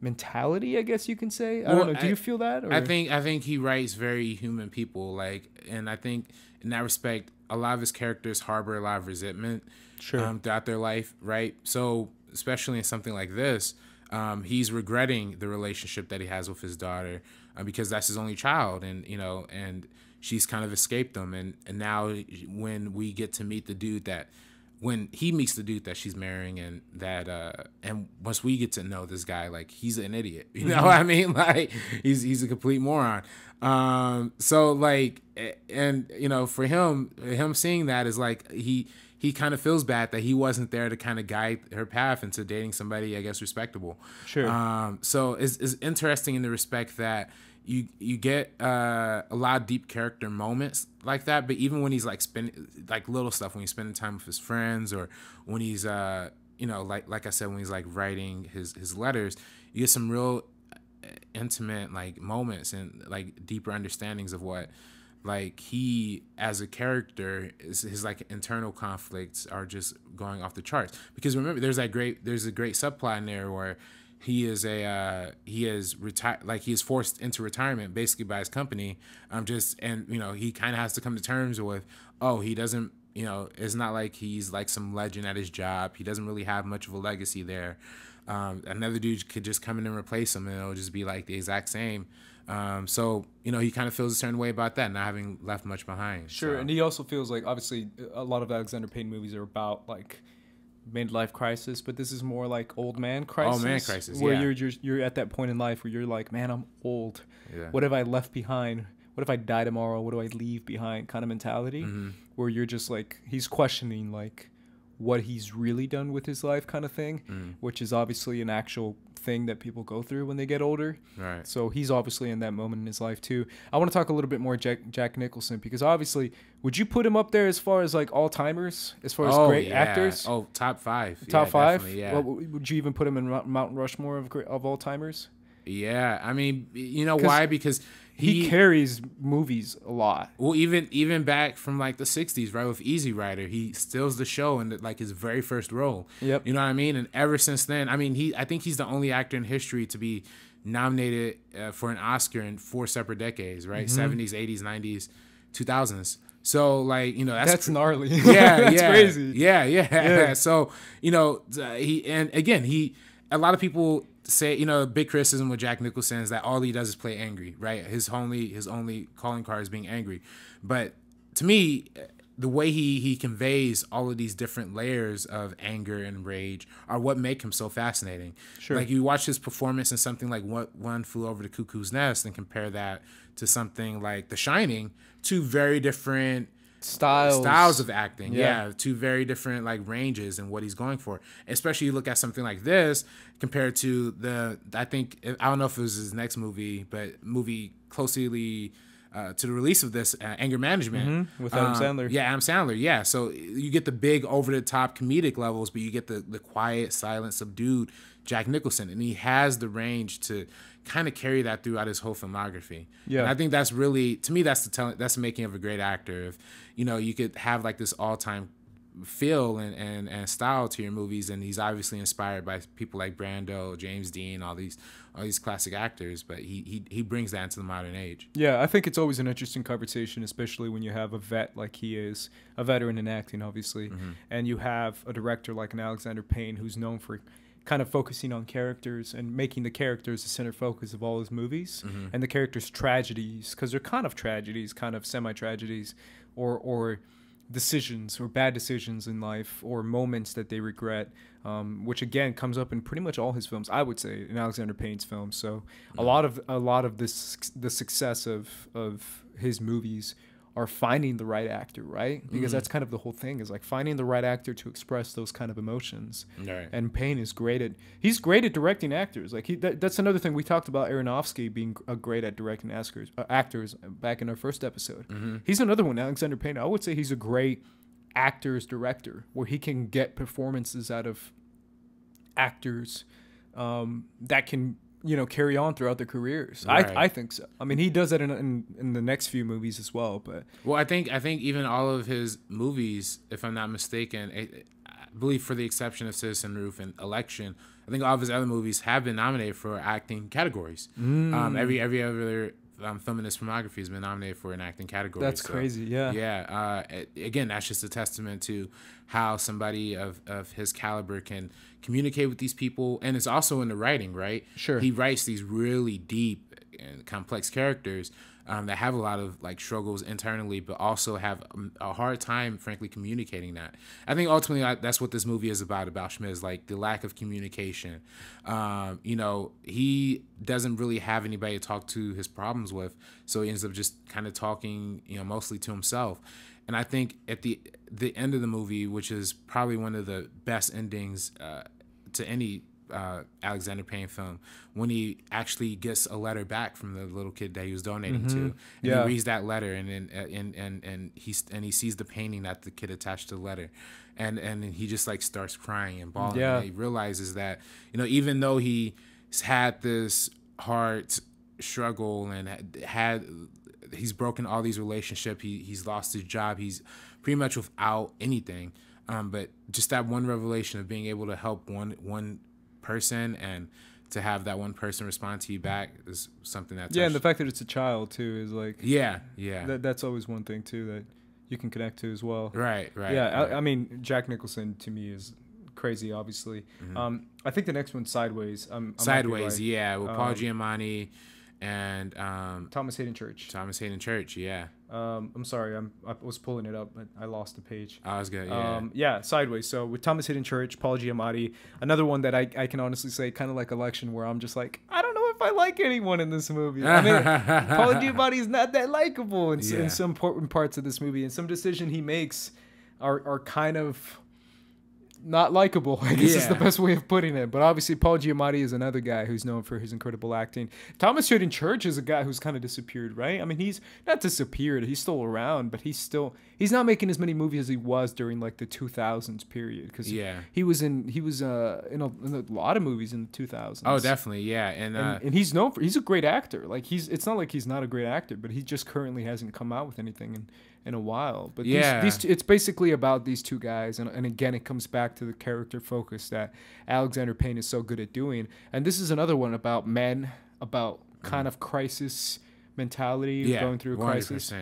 mentality, I guess you can say. I don't know. Do you feel that? Or? I think he writes very human people, like, and I think in that respect, a lot of his characters harbor a lot of resentment throughout their life, right? So especially in something like this, he's regretting the relationship that he has with his daughter, because that's his only child, and and she's kind of escaped him, and now when we get to meet the dude that when he meets the dude that she's marrying, and that and once we get to know this guy, like, he's an idiot, you know what I mean? Like, he's a complete moron. So like, and you know, for him seeing that is like, he kind of feels bad that he wasn't there to kind of guide her path into dating somebody, I guess, respectable. Sure. So it's interesting in the respect that you get a lot of deep character moments like that, but even when he's like spending like little stuff, when he's spending time with his friends, or when he's you know, like I said, when he's like writing his letters, you get some real intimate like moments and like deeper understandings of what like he as a character is, his like internal conflicts are just going off the charts. Because remember, there's a great subplot in there where he is retired, like he is forced into retirement basically by his company. And you know, he kind of has to come to terms with, he doesn't, you know, it's not like he's like some legend at his job. He doesn't really have much of a legacy there. Another dude could just come in and replace him, and it'll just be like the exact same. So, you know, he kind of feels a certain way about that, not having left much behind. Sure, so. And he also feels like, obviously, a lot of Alexander Payne movies are about like midlife crisis, but this is more like old man crisis. Old man crisis, where yeah. you're at that point in life where you're like, man, I'm old. Yeah. What have I left behind? What if I die tomorrow? What do I leave behind? Kind of mentality, where you're just like, he's questioning like what he's really done with his life, kind of thing, which is obviously an actual thing that people go through when they get older. Right. So he's obviously in that moment in his life too. I want to talk a little bit more Jack Nicholson, because obviously, would you put him up there as far as like all timers, as far as great actors? Oh, top 5. Top 5. Yeah. Well, would you even put him in Mount Rushmore of all timers? Yeah, I mean, you know why? Because he carries movies a lot. Well, even back from like the 60s, right, with Easy Rider, he steals the show in like his very first role. Yep. You know what I mean? And ever since then, I mean, I think he's the only actor in history to be nominated for an Oscar in 4 separate decades, right? 70s, 80s, 90s, 2000s. So like, you know, that's gnarly. Yeah, that's crazy. Yeah. So, you know, a lot of people say, you know, big criticism with Jack Nicholson is that all he does is play angry, right? His only calling card is being angry. But to me, the way he conveys all of these different layers of anger and rage are what make him so fascinating. Sure. Like, you watch his performance in something like One Flew Over the Cuckoo's Nest and compare that to something like The Shining, two very different styles of acting. Yeah, two very different like ranges and what he's going for. Especially you look at something like this compared to I don't know if it was his next movie, but movie closely to the release of this, Anger Management with Adam Sandler. Yeah, Adam Sandler. Yeah, so you get the big over the top comedic levels, but you get the quiet, silent, subdued Jack Nicholson, and he has the range to kind of carry that throughout his whole filmography. Yeah, and I think that's really, to me, that's the making of a great actor. If you know, you could have like this all time feel and style to your movies, and he's obviously inspired by people like Brando, James Dean, all these classic actors, but he brings that into the modern age. Yeah, I think it's always an interesting conversation, especially when you have a vet like he is, a veteran in acting, obviously, and you have a director like an Alexander Payne who's known for kind of focusing on characters and making the characters the center focus of all his movies, and the characters' tragedies, because they're kind of tragedies, kind of semi-tragedies, or decisions or bad decisions in life, or moments that they regret, which again comes up in pretty much all his films, I would say, in Alexander Payne's films. So a lot of the success of his movies are finding the right actor, right? Because that's kind of the whole thing, is like finding the right actor to express those kind of emotions. Right. And Payne is great at directing actors. Like that's another thing we talked about, Aronofsky being great at directing actors back in our first episode. He's another one, Alexander Payne. I would say he's a great actors director, where he can get performances out of actors that can, you know, carry on throughout their careers. Right. I think so. I mean, he does that in the next few movies as well. But I think even all of his movies, if I'm not mistaken, I believe, for the exception of Citizen Ruth and Election, I think all of his other movies have been nominated for acting categories. Every other film in his filmography has been nominated for an acting category. That's crazy. Yeah. Yeah. Again, that's just a testament to how somebody of his caliber can communicate with these people, and it's also in the writing, right? Sure. He writes these really deep and complex characters, that have a lot of like struggles internally, but also have a hard time, frankly, communicating that. I think ultimately that's what this movie is about Schmidt, is like the lack of communication. You know, he doesn't really have anybody to talk to his problems with, so he ends up just kind of talking, you know, mostly to himself. And I think at the end of the movie, which is probably one of the best endings to any Alexander Payne film, when he actually gets a letter back from the little kid that he was donating to, and he reads that letter, and he sees the painting that the kid attached to the letter, and he just like starts crying and bawling. And he realizes that, you know, even though he's had this hard struggle and he's broken all these relationships, he's lost his job, he's pretty much without anything, but just that one revelation of being able to help one person and to have that one person respond to you back is something that's and the fact that it's a child too is like that's always one thing too that you can connect to as well. Right. I mean, Jack Nicholson to me is crazy, obviously. I think the next one's Sideways. Sideways, with Paul Giamatti and Thomas Hayden Church. I'm sorry, I was pulling it up, but I lost the page. Oh, that's good. Sideways. So with Thomas Hayden Church, Paul Giamatti, another one that I can honestly say, kind of like Election, where I'm just like, I don't know if I like anyone in this movie. I mean, Paul Giamatti is not that likable in some important parts of this movie, and some decision he makes are kind of not likable, I guess is the best way of putting it. But obviously Paul Giamatti is another guy who's known for his incredible acting. Thomas Hayden Church is a guy who's kind of disappeared, right? I mean, he's not disappeared, he's still around, but he's not making as many movies as he was during like the 2000s period, because he was in a lot of movies in the 2000s. Oh, definitely, and he's known for, he's a great actor. Like it's not like he's not a great actor, but he just currently hasn't come out with anything in a while. But these it's basically about these two guys, and again it comes back to the character focus that Alexander Payne is so good at doing. And this is another one about men, about kind of crisis mentality, going through a crisis.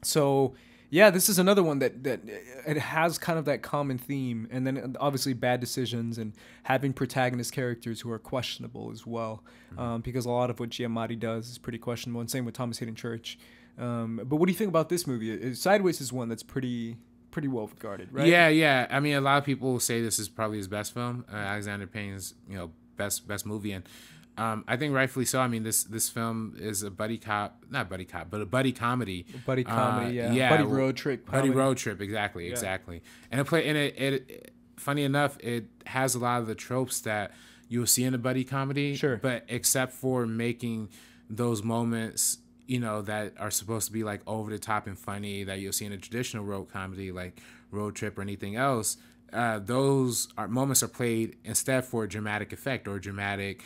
So this is another one that it has kind of that common theme, and then obviously bad decisions and having protagonist characters who are questionable as well, because a lot of what Giamatti does is pretty questionable, and same with Thomas Hayden Church. But what do you think about this movie? Sideways is one that's pretty well regarded, right? Yeah. I mean, a lot of people say this is probably his best film, Alexander Payne's, best movie, and I think rightfully so. I mean, this film is a buddy comedy. Buddy comedy, buddy road trip. Buddy road trip, exactly. And it funny enough, it has a lot of the tropes that you'll see in a buddy comedy. Sure. But except for making those moments, that are supposed to be like over the top and funny that you'll see in a traditional road comedy like Road Trip or anything else, those moments are played instead for dramatic effect or dramatic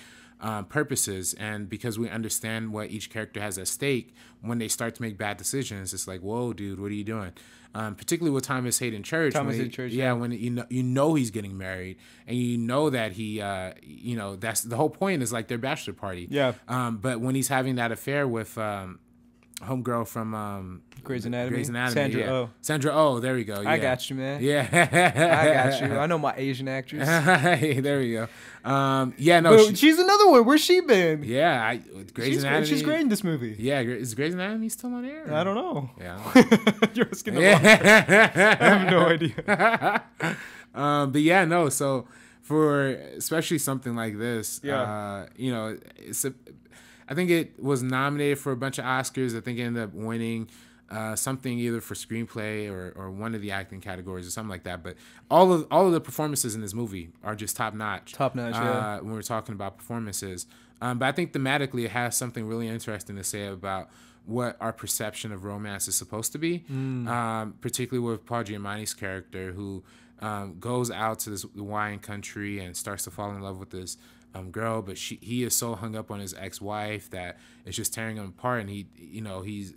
purposes. And because we understand what each character has at stake, when they start to make bad decisions, it's like, whoa, dude, what are you doing? Particularly with Thomas Hayden Church. When you know he's getting married, and that he, that's the whole point, is like their bachelor party. Yeah. But when he's having that affair with homegirl from Grey's Anatomy, Sandra Oh, there we go. I got you, man. Yeah. I got you. I know my Asian actress. Hey, there we go. She's another one. Where's she been? Yeah, Grey's Anatomy. She's great in this movie. Yeah, is Grey's Anatomy still on air? I don't know. Yeah. You're asking the wrong person. I have no idea. So for especially something like this, I think it was nominated for a bunch of Oscars. I think it ended up winning something either for screenplay or one of the acting categories or something like that. But all of the performances in this movie are just top notch. When we're talking about performances, but I think thematically it has something really interesting to say about what our perception of romance is supposed to be. Particularly with Paul Giamatti's character, who goes out to this wine country and starts to fall in love with this girl, but he is so hung up on his ex-wife that it's just tearing him apart, and he's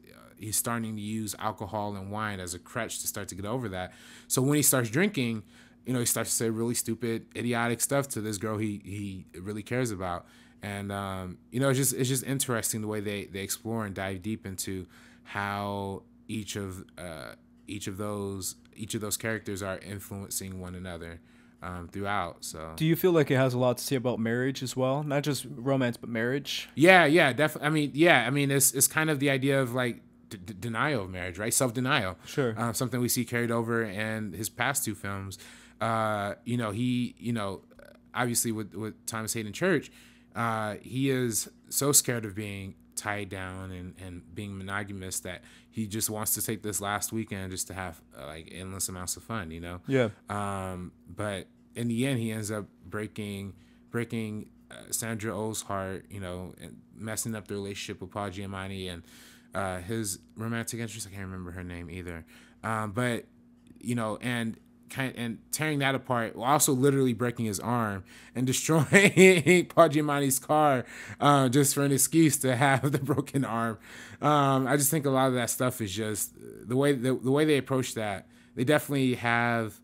starting to use alcohol and wine as a crutch to start to get over that. So when he starts drinking, he starts to say really stupid, idiotic stuff to this girl he really cares about, and it's just interesting the way they explore and dive deep into how each of those characters are influencing one another. throughout. So, do you feel like it has a lot to say about marriage as well, not just romance but marriage? Yeah, definitely. I mean, it's kind of the idea of like denial of marriage, right? Self-denial. Sure. Something we see carried over in his past two films. Obviously with Thomas Hayden Church, he is so scared of being tied down and being monogamous that he just wants to take this last weekend just to have like endless amounts of fun, Yeah. But in the end, he ends up breaking Sandra Oh's heart, and messing up the relationship with Paul Giamatti and his romantic interest. I can't remember her name either. But and tearing that apart, while also literally breaking his arm and destroying Paul Giamatti's car, just for an excuse to have the broken arm. I just think a lot of that stuff is just the way they approach that. They definitely have.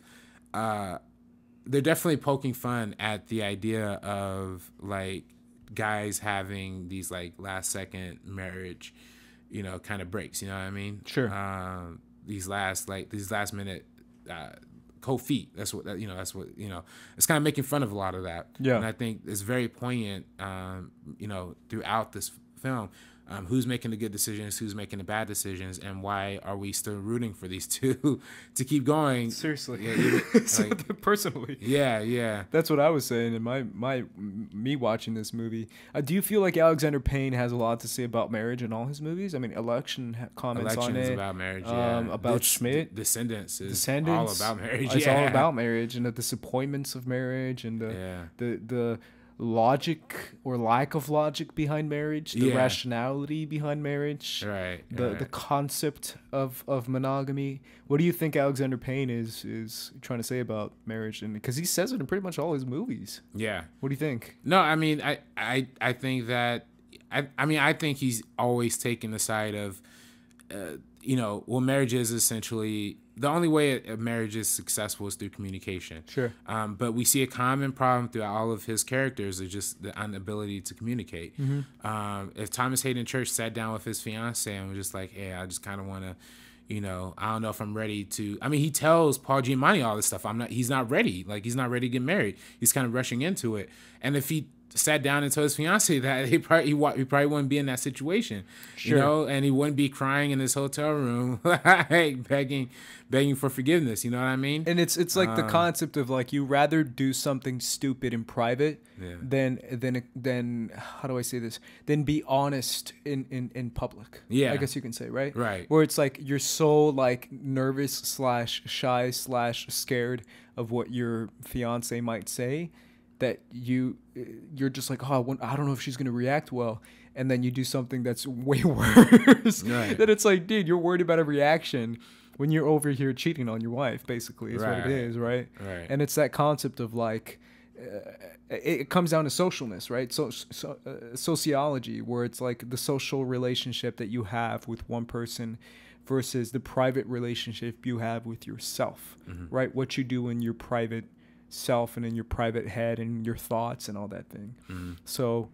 They're definitely poking fun at the idea of like guys having these like last second marriage, kind of breaks. You know what I mean? Sure. These last minute cold feet. That's what it's kind of making fun of a lot of that. Yeah. And I think it's very poignant, throughout this film. Who's making the good decisions, who's making the bad decisions, and why are we still rooting for these two to keep going? Seriously. Yeah, personally. Yeah. That's what I was saying in me watching this movie. Do you feel like Alexander Payne has a lot to say about marriage in all his movies? I mean, Election comments on it. Is about marriage, yeah. About Schmidt. Descendants is all about marriage. It's all about marriage and the disappointments of marriage and the logic or lack of logic behind marriage, the rationality behind marriage, the concept of monogamy. What do you think Alexander Payne is trying to say about marriage? And because he says it in pretty much all his movies. Yeah. What do you think? No, I mean, I think that I think he's always taken the side of marriage is essentially the only way a marriage is successful is through communication. Sure. But we see a common problem throughout all of his characters is just the inability to communicate. Mm-hmm. If Thomas Hayden Church sat down with his fiance and was just like, hey, I just kind of want to, I don't know if I'm ready to. I mean, he tells Paul Giamatti all this stuff. He's not ready. Like, he's not ready to get married. He's kind of rushing into it. And if he sat down and told his fiance that, he probably wouldn't be in that situation, sure. And he wouldn't be crying in his hotel room, like begging for forgiveness. You know what I mean? And it's like the concept of like, you rather do something stupid in private than how do I say this? Than be honest in public. Yeah, I guess you can say, right? Right. Where it's like you're so like nervous / shy / scared of what your fiance might say that you're just like, oh, I don't know if she's gonna react well, and then you do something that's way worse. Right. That it's like, dude, you're worried about a reaction when you're over here cheating on your wife, basically, is what it is, right? Right. And it's that concept of like, it comes down to socialness, right? Sociology, where it's like the social relationship that you have with one person versus the private relationship you have with yourself, right? What you do in your private self and in your private head and your thoughts and all that thing. So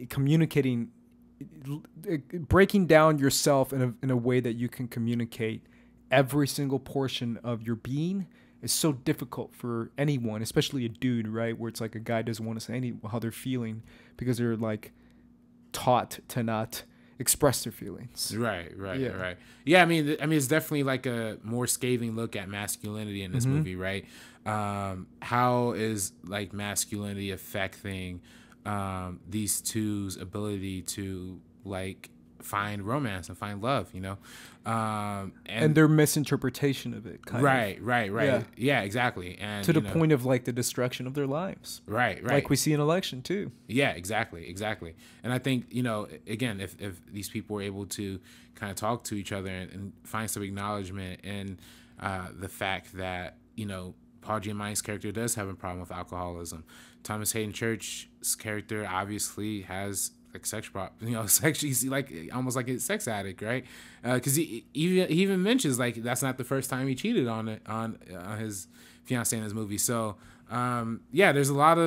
communicating, breaking down yourself in a way that you can communicate every single portion of your being is so difficult for anyone, especially a dude, right? Where it's like a guy doesn't want to say how they're feeling because they're like taught to not express their feelings. Right. Yeah, I mean, it's definitely like a more scathing look at masculinity in this movie, right? How is like masculinity affecting these two's ability to like find romance and find love, and their misinterpretation of it, right. Yeah, exactly. And to the point of like the destruction of their lives. Right. Like we see in Election too. Yeah, exactly. And I think, again, if these people were able to kind of talk to each other and find some acknowledgement in the fact that, Paul Giamatti's character does have a problem with alcoholism. Thomas Hayden Church's character obviously has like sex problem, he's like almost like a sex addict, right? Because he even mentions like that's not the first time he cheated on his fiancée in his movie. So there's a lot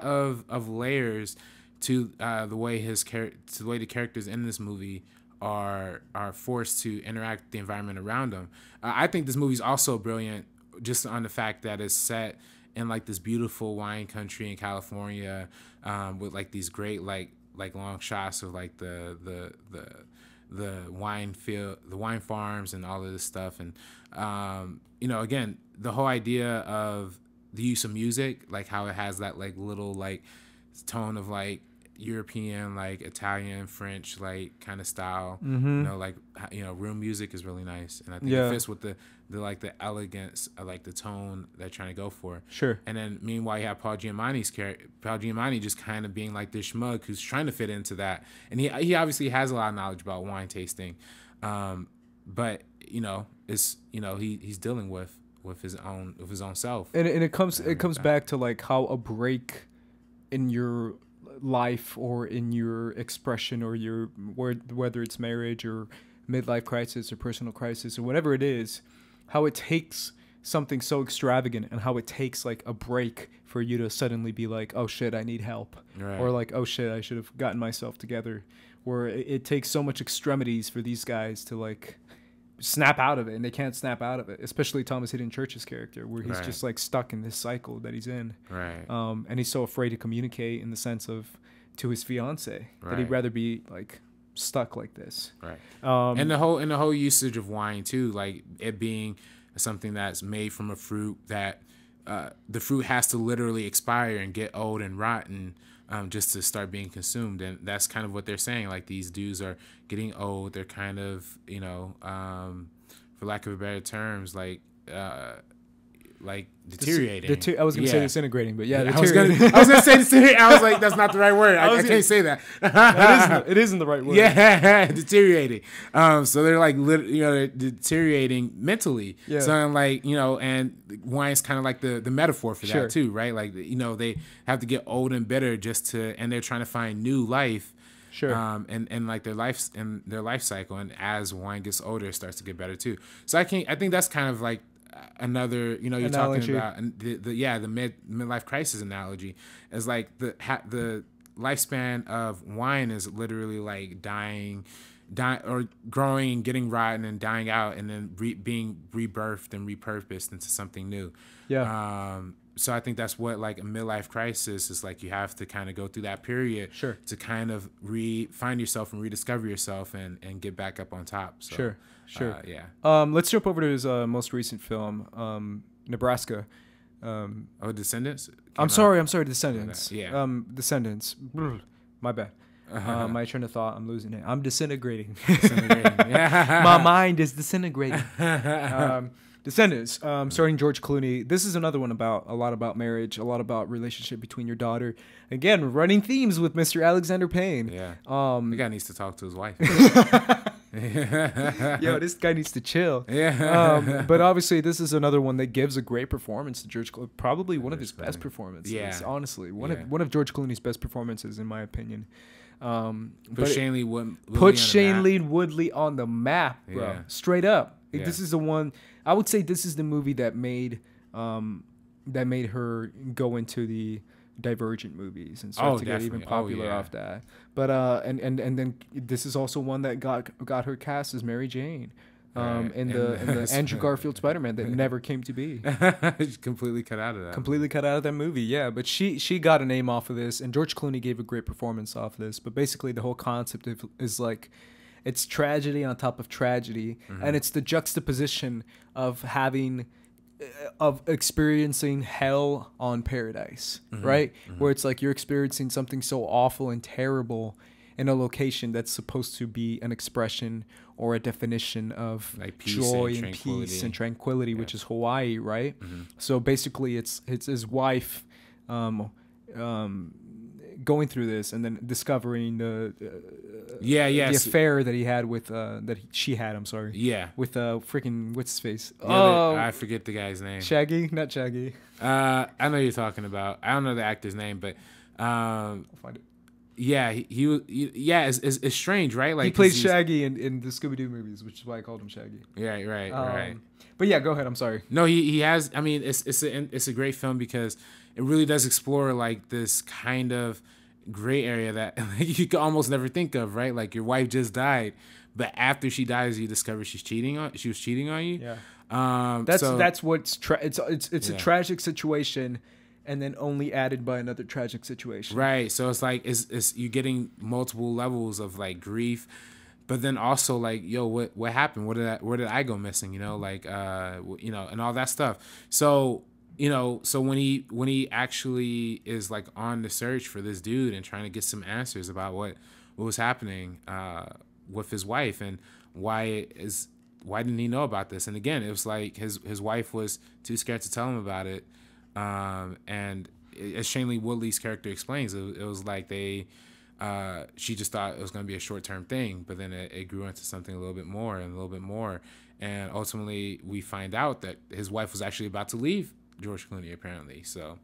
of layers to the way the characters in this movie are forced to interact with the environment around them. I think this movie's also brilliant just on the fact that it's set in like this beautiful wine country in California, with like these great like long shots of like the wine field, the wine farms, and all of this stuff. And you know, again, the whole idea of the use of music, like how it has that like little like tone of like European, like Italian, French, like kind of style. You know, like, you know, room music is really nice, and I think it fits with the like the elegance of like the tone they're trying to go for. Sure. And then meanwhile you have Paul Giamatti's character, Paul Giamatti, just kind of being like this schmug who's trying to fit into that, and he obviously has a lot of knowledge about wine tasting, but you know, it's, you know, he's dealing with his own self, and it comes back to like how a break in your life or in your expression or your whether it's marriage or midlife crisis or personal crisis or whatever it is, how it takes something so extravagant and how it takes like a break for you to suddenly be like, oh shit, I need help, or like, oh shit, I should have gotten myself together, where it takes so much extremities for these guys to like snap out of it, and they can't snap out of it, especially Thomas Hayden Church's character, where he's just like stuck in this cycle that he's in, and he's so afraid to communicate in the sense of to his fiance that he'd rather be like stuck like this, and the whole usage of wine too, like it being something that's made from a fruit that the fruit has to literally expire and get old and rotten just to start being consumed. And that's kind of what they're saying. Like, these dudes are getting old. They're kind of, you know, for lack of a better terms, like deteriorating. I was gonna say disintegrating, but I was gonna say disintegrating. I was like, that's not the right word. I can't say that. It isn't the right word. Yeah, deteriorating. So they're like, they're deteriorating mentally. Yeah. So I'm like, you know, and wine's kind of like the metaphor for that too, right? Like, you know, they have to get old and bitter and they're trying to find new life. Sure. And like their life cycle, and as wine gets older, it starts to get better too. So I think that's kind of like another, you know, you're analogy. Talking about the midlife crisis analogy is like the lifespan of wine is literally like dying or growing, getting rotten and dying out, and then being rebirthed and repurposed into something new. So I think that's what like a midlife crisis is like. You have to kind of go through that period to kind of find yourself and rediscover yourself and get back up on top. So, Sure. Let's jump over to his most recent film, Nebraska. Descendants? I'm sorry, Descendants. Yeah. Descendants. My bad. My train of thought, I'm losing it. I'm disintegrating. My mind is disintegrating. Descendants, starring George Clooney. This is another one a lot about marriage, a lot about relationship between your daughter. Again, running themes with Mr. Alexander Payne. Yeah. The guy needs to talk to his wife. Yo, this guy needs to chill. Yeah. But obviously, this is another one that gives a great performance to George Clooney. Probably one of his best performances. Yeah. Honestly, one of George Clooney's best performances, in my opinion. Put Shailene Woodley on the map, bro. Yeah. Straight up. Yeah. This is the one. I would say this is the movie that made her go into the Divergent movies and start to get even popular off that. But and then this is also one that got her cast as Mary Jane. In the Andrew Garfield Spider-Man that never came to be. Completely cut out of that. Completely cut out of that movie, yeah. But she got a name off of this, and George Clooney gave a great performance off of this. But basically, the whole concept is like, it's tragedy on top of tragedy, and it's the juxtaposition of experiencing hell on paradise, right? Where it's like you're experiencing something so awful and terrible in a location that's supposed to be an expression or a definition of like joy and peace and tranquility, which is Hawaii, right? So basically, it's his wife going through this and then discovering the affair that he had with she had with freaking what's his face? I forget the guy's name. Shaggy, not Shaggy. I know who you're talking about. I don't know the actor's name, but I'll find it. Yeah, it's strange, right? Like, he played Shaggy in the Scooby-Doo movies, which is why I called him Shaggy. Yeah, right. But yeah, go ahead. I'm sorry. No, he has. I mean, it's a great film because it really does explore like this kind of, gray area that you could almost never think of, right? Like your wife just died, but after she dies, you discover she was cheating on you. Yeah. That's what's it's a tragic situation, and then only added by another tragic situation. Right. So it's like it's you getting multiple levels of like grief, but then also like, yo, what happened? Where did I go missing? You know, like and all that stuff. So so when he actually is like on the search for this dude and trying to get some answers about what was happening with his wife, and why didn't he know about this? And again, it was like his wife was too scared to tell him about it. And as Shailene Woodley's character explains, it was like she just thought it was going to be a short-term thing, but then it grew into something a little bit more and a little bit more. And ultimately we find out that his wife was actually about to leave George Clooney, apparently. So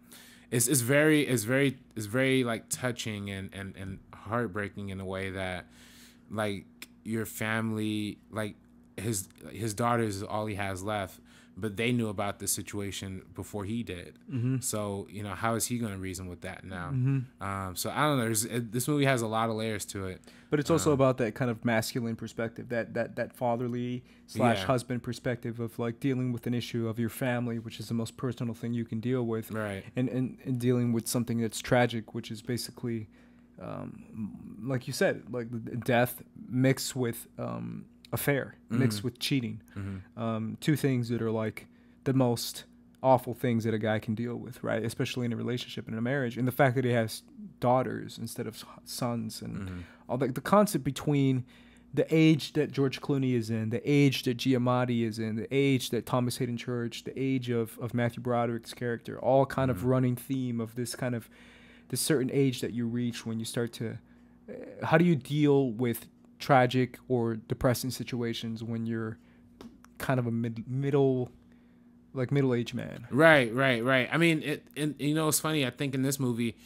it's very like touching and heartbreaking in a way that like your family, like his daughter is all he has left, but they knew about this situation before he did. Mm-hmm. So, how is he going to reason with that now? Mm-hmm. So I don't know. This movie has a lot of layers to it. But it's also about that kind of masculine perspective, that fatherly / husband perspective of like dealing with an issue of your family, which is the most personal thing you can deal with. Right. And dealing with something that's tragic, which is basically, like you said, like death mixed with affair, mixed with cheating. Mm-hmm. Two things that are like the most awful things that a guy can deal with, right? Especially in a relationship and in a marriage. And the fact that he has daughters instead of sons, and all the concept between the age that George Clooney is in, the age that Giamatti is in, the age that Thomas Hayden Church, the age of Matthew Broderick's character, all kind of running theme of this kind of this certain age that you reach when you start to how do you deal with tragic or depressing situations when you're kind of a middle-aged man. Right. I mean, it's funny. I think in this movie,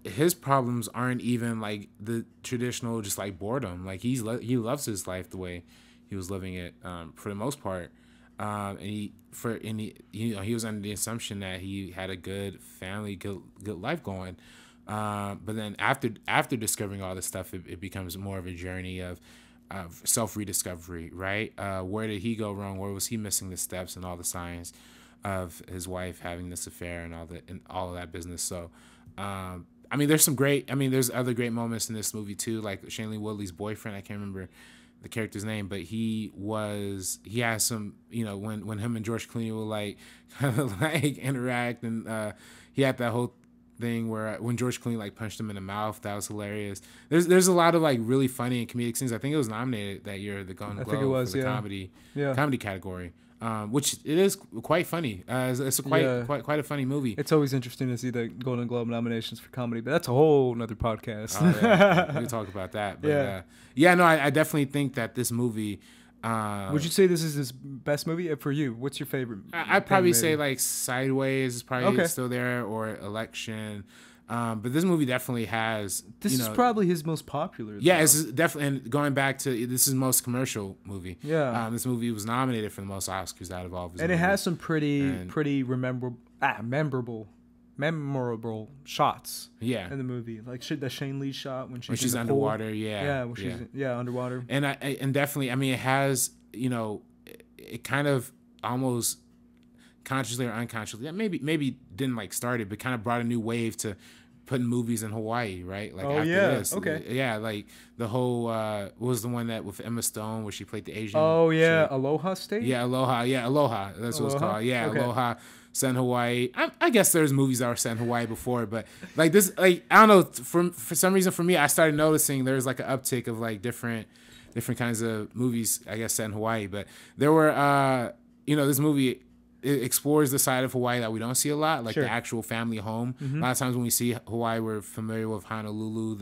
his problems aren't even like the traditional, just like boredom. Like he loves his life the way he was living it for the most part, and he was under the assumption that he had a good family, good life going. But then after discovering all this stuff, it becomes more of a journey of self-rediscovery, right? Where did he go wrong? Where was he missing the steps and all the signs of his wife having this affair and all of that business? So, there's other great moments in this movie too, like Shailene Woodley's boyfriend. I can't remember the character's name, but he has some, when him and George Clooney will like kind of like interact, and he had that whole thing where when George Clooney like punched him in the mouth, that was hilarious. There's a lot of like really funny and comedic scenes. I think it was nominated that year, the Golden Globe, for the comedy category, which it is quite funny. It's quite a funny movie. It's always interesting to see the Golden Globe nominations for comedy, but that's a whole nother podcast. We can talk about that. But, I definitely think that this movie. Would you say this is his best movie for you? What's your favorite? I'd probably say like Sideways is probably still there, or Election. But this movie definitely has. This is probably his most popular. Yeah, it's definitely. And going back to this is his most commercial movie. Yeah. This movie was nominated for the most Oscars out of all of his movies. It has some pretty memorable shots. Yeah. In the movie, like the Shane Lee shot when she's underwater. Pool. Yeah. When she's underwater. And definitely, it has it kind of almost consciously or unconsciously, maybe didn't like start it, but kind of brought a new wave to putting movies in Hawaii, right? Like this. Okay. Yeah, like the whole what was the one that with Emma Stone where she played the Asian? Oh yeah, Aloha State. Yeah, Aloha. That's what it's called. Yeah, okay. Aloha. Set in Hawaii. I guess there's movies that were set in Hawaii before, but like this, like I don't know. For some reason, for me, I started noticing there's like an uptick of like different kinds of movies, I guess, set in Hawaii. But there were, this movie it explores the side of Hawaii that we don't see a lot, like the actual family home. Mm-hmm. A lot of times when we see Hawaii, we're familiar with Honolulu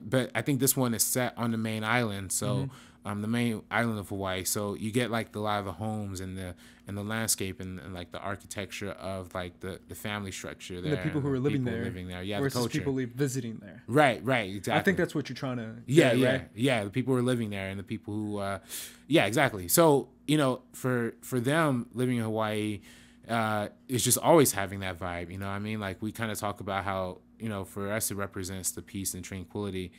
but I think this one is set on the main island, so the main island of Hawaii. So you get like a lot of the homes and the landscape and like the architecture of like the family structure there. And the people who are living there. Yeah, versus the culture. People visiting there. Right, exactly. I think that's what you're trying to right? The people who are living there and the people who exactly. So, for them living in Hawaii, is just always having that vibe. You know what I mean? Like, we kind of talk about how, you know, for us it represents the peace and tranquility,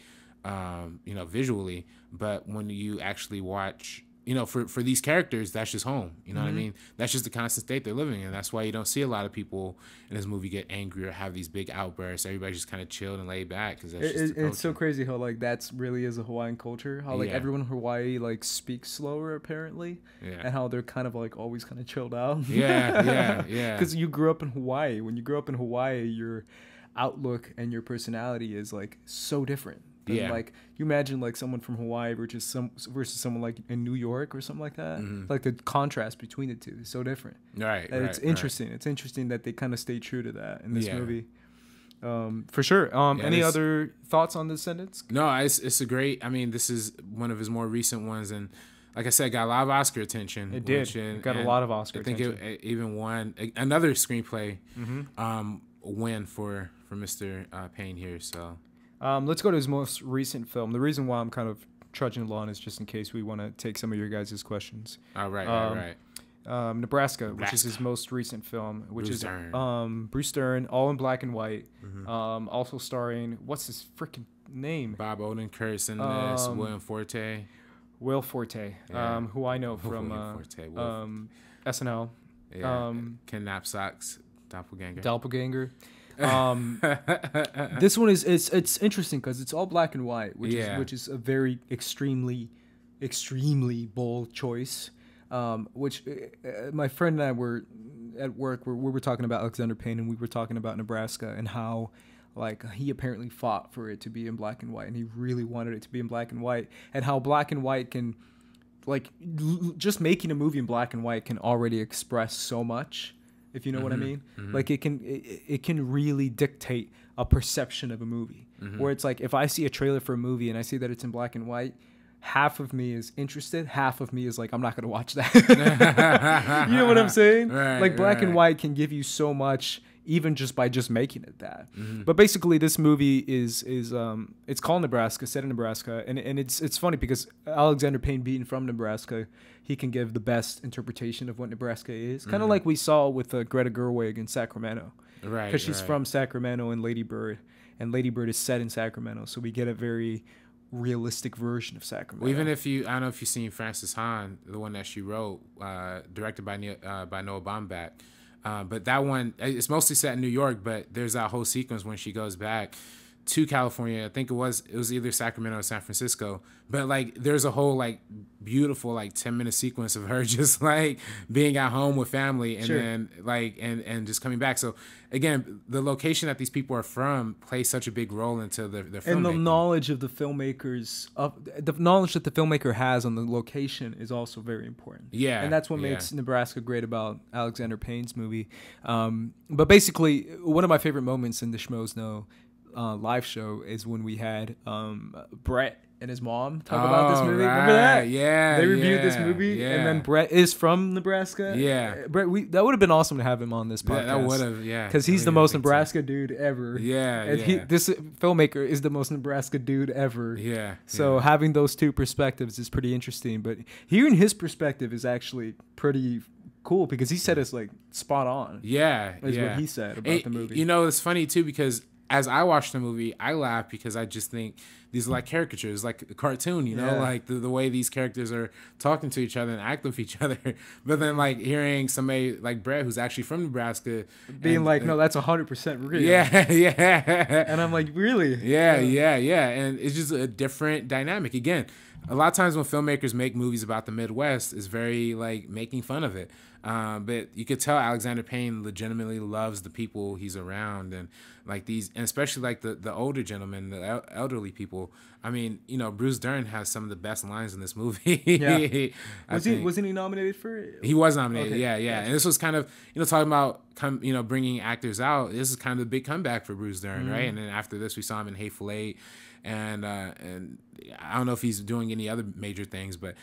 you know, visually. But when you actually watch, you know, for these characters, that's just home. You know what I mean? That's just the constant state they're living in. That's why you don't see a lot of people in this movie get angry or have these big outbursts. Everybody's just kind of chilled and laid back, because it's so crazy how like that's really is a Hawaiian culture. How like everyone in Hawaii like speaks slower apparently, and how they're kind of like always kind of chilled out. Yeah. Because you grew up in Hawaii. When you grow up in Hawaii, your outlook and your personality is like so different. Like you imagine like someone from Hawaii versus someone like in New York or something like that. Like the contrast between the two is so different. Right. It's interesting. It's interesting that they kind of stay true to that in this movie. For sure. Any other thoughts on Descendants? No, it's a great. I mean, this is one of his more recent ones, and like I said, got a lot of Oscar attention. It did. It got a lot of Oscar attention. I think it even won another screenplay win for Mr. Payne here. So. Let's go to his most recent film. The reason why I'm kind of trudging along is just in case we want to take some of your guys' questions. All right. Nebraska, which is his most recent film, which Bruce Dern. Bruce Dern, all in black and white. Also starring, what's his freaking name? Bob Odenkirk in this. William Forte. Will Forte, who I know from SNL. Yeah. Ken Knapsack's Doppelganger. This one is it's interesting because it's all black and white, which is a very extremely bold choice. Which my friend and I were at work where we were talking about Alexander Payne, and we were talking about Nebraska and how like he apparently fought for it to be in black and white, and he really wanted it to be in black and white, and how black and white can like just making a movie in black and white can already express so much. If you know what I mean, like it can really dictate a perception of a movie. Where it's like if I see a trailer for a movie and I see that it's in black and white, half of me is interested, half of me is like I'm not gonna watch that. You know what I'm saying? Right, like black and white can give you so much, even just by just making it that. But basically, this movie is it's called Nebraska, set in Nebraska, and it's funny because Alexander Payne, being from Nebraska, he can give the best interpretation of what Nebraska is. Kind of like we saw with Greta Gerwig in Sacramento. Right. Because she's from Sacramento and Lady Bird is set in Sacramento. So we get a very realistic version of Sacramento. Well, even if I don't know if you've seen Frances Han, the one that she wrote, directed by Noah Baumbach. But that one, it's mostly set in New York, but there's that whole sequence when she goes back to California. I think it was either Sacramento or San Francisco, but like there's a whole like beautiful like 10-minute sequence of her just like being at home with family, and then like and just coming back. So again, the location that these people are from plays such a big role into their filmmaking. And the knowledge of the filmmakers, the knowledge that the filmmaker has on the location is also very important. Yeah, and that's what makes Nebraska great about Alexander Payne's movie. But basically, one of my favorite moments in the Schmoes Know live show is when we had Brett and his mom talk about this movie. Right. Remember that? Yeah, they reviewed this movie, and then Brett is from Nebraska. Yeah, Brett, that would have been awesome to have him on this podcast. That would have, because he's the most Nebraska dude ever. Yeah, this filmmaker is the most Nebraska dude ever. Yeah. So having those two perspectives is pretty interesting. But hearing his perspective is actually pretty cool because he said it's like spot on. Yeah, is what he said about the movie. You know, it's funny too because as I watch the movie, I laugh because I just think these are like caricatures, like a cartoon, you know, like the way these characters are talking to each other and acting with each other. But then like hearing somebody like Brett, who's actually from Nebraska, being no, that's 100% real. Yeah. And I'm like, really? Yeah. And it's just a different dynamic. Again, a lot of times when filmmakers make movies about the Midwest, it's very like making fun of it. But you could tell Alexander Payne legitimately loves the people he's around, and like these, and especially like the older gentlemen, the elderly people. I mean, you know, Bruce Dern has some of the best lines in this movie. Yeah. Wasn't he nominated for it? He was nominated. Okay. Yeah. Gotcha. And this was kind of, you know, talking about bringing actors out. This is kind of the big comeback for Bruce Dern, right? And then after this, we saw him in Hateful Eight. And I don't know if he's doing any other major things, but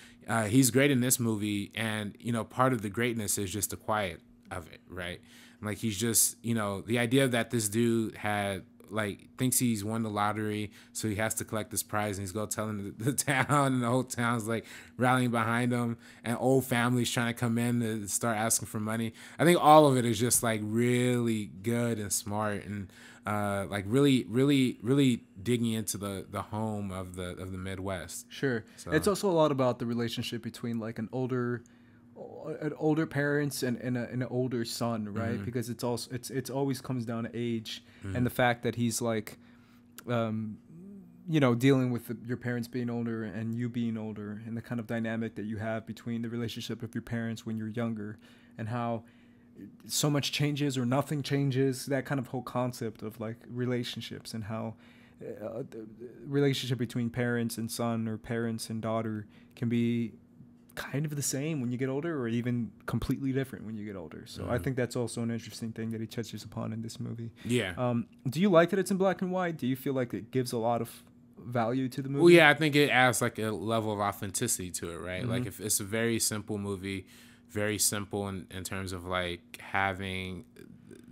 he's great in this movie. And, you know, part of the greatness is just the quiet of it, right? Like he's just, you know, the idea that this dude had like thinks he's won the lottery, so he has to collect this prize, and he's go telling the town, and the whole town's like rallying behind him, and old families trying to come in to start asking for money. I think all of it is just like really good and smart, and like really digging into the home of the Midwest. Sure. So. It's also a lot about the relationship between like an older parents and an older son, right? Mm-hmm. Because it's always comes down to age, mm-hmm. and the fact that he's like, dealing with your parents being older and you being older, and the kind of dynamic that you have between the relationship of your parents when you're younger, and how so much changes or nothing changes, that kind of whole concept of like relationships, and how the relationship between parents and son or parents and daughter can be kind of the same when you get older, or even completely different when you get older. So I think that's also an interesting thing that he touches upon in this movie. Yeah. Do you like that it's in black and white? Do you feel like it gives a lot of value to the movie? Well, yeah, I think it adds like a level of authenticity to it, right? Mm-hmm. Like if it's a very simple movie, very simple in terms of like having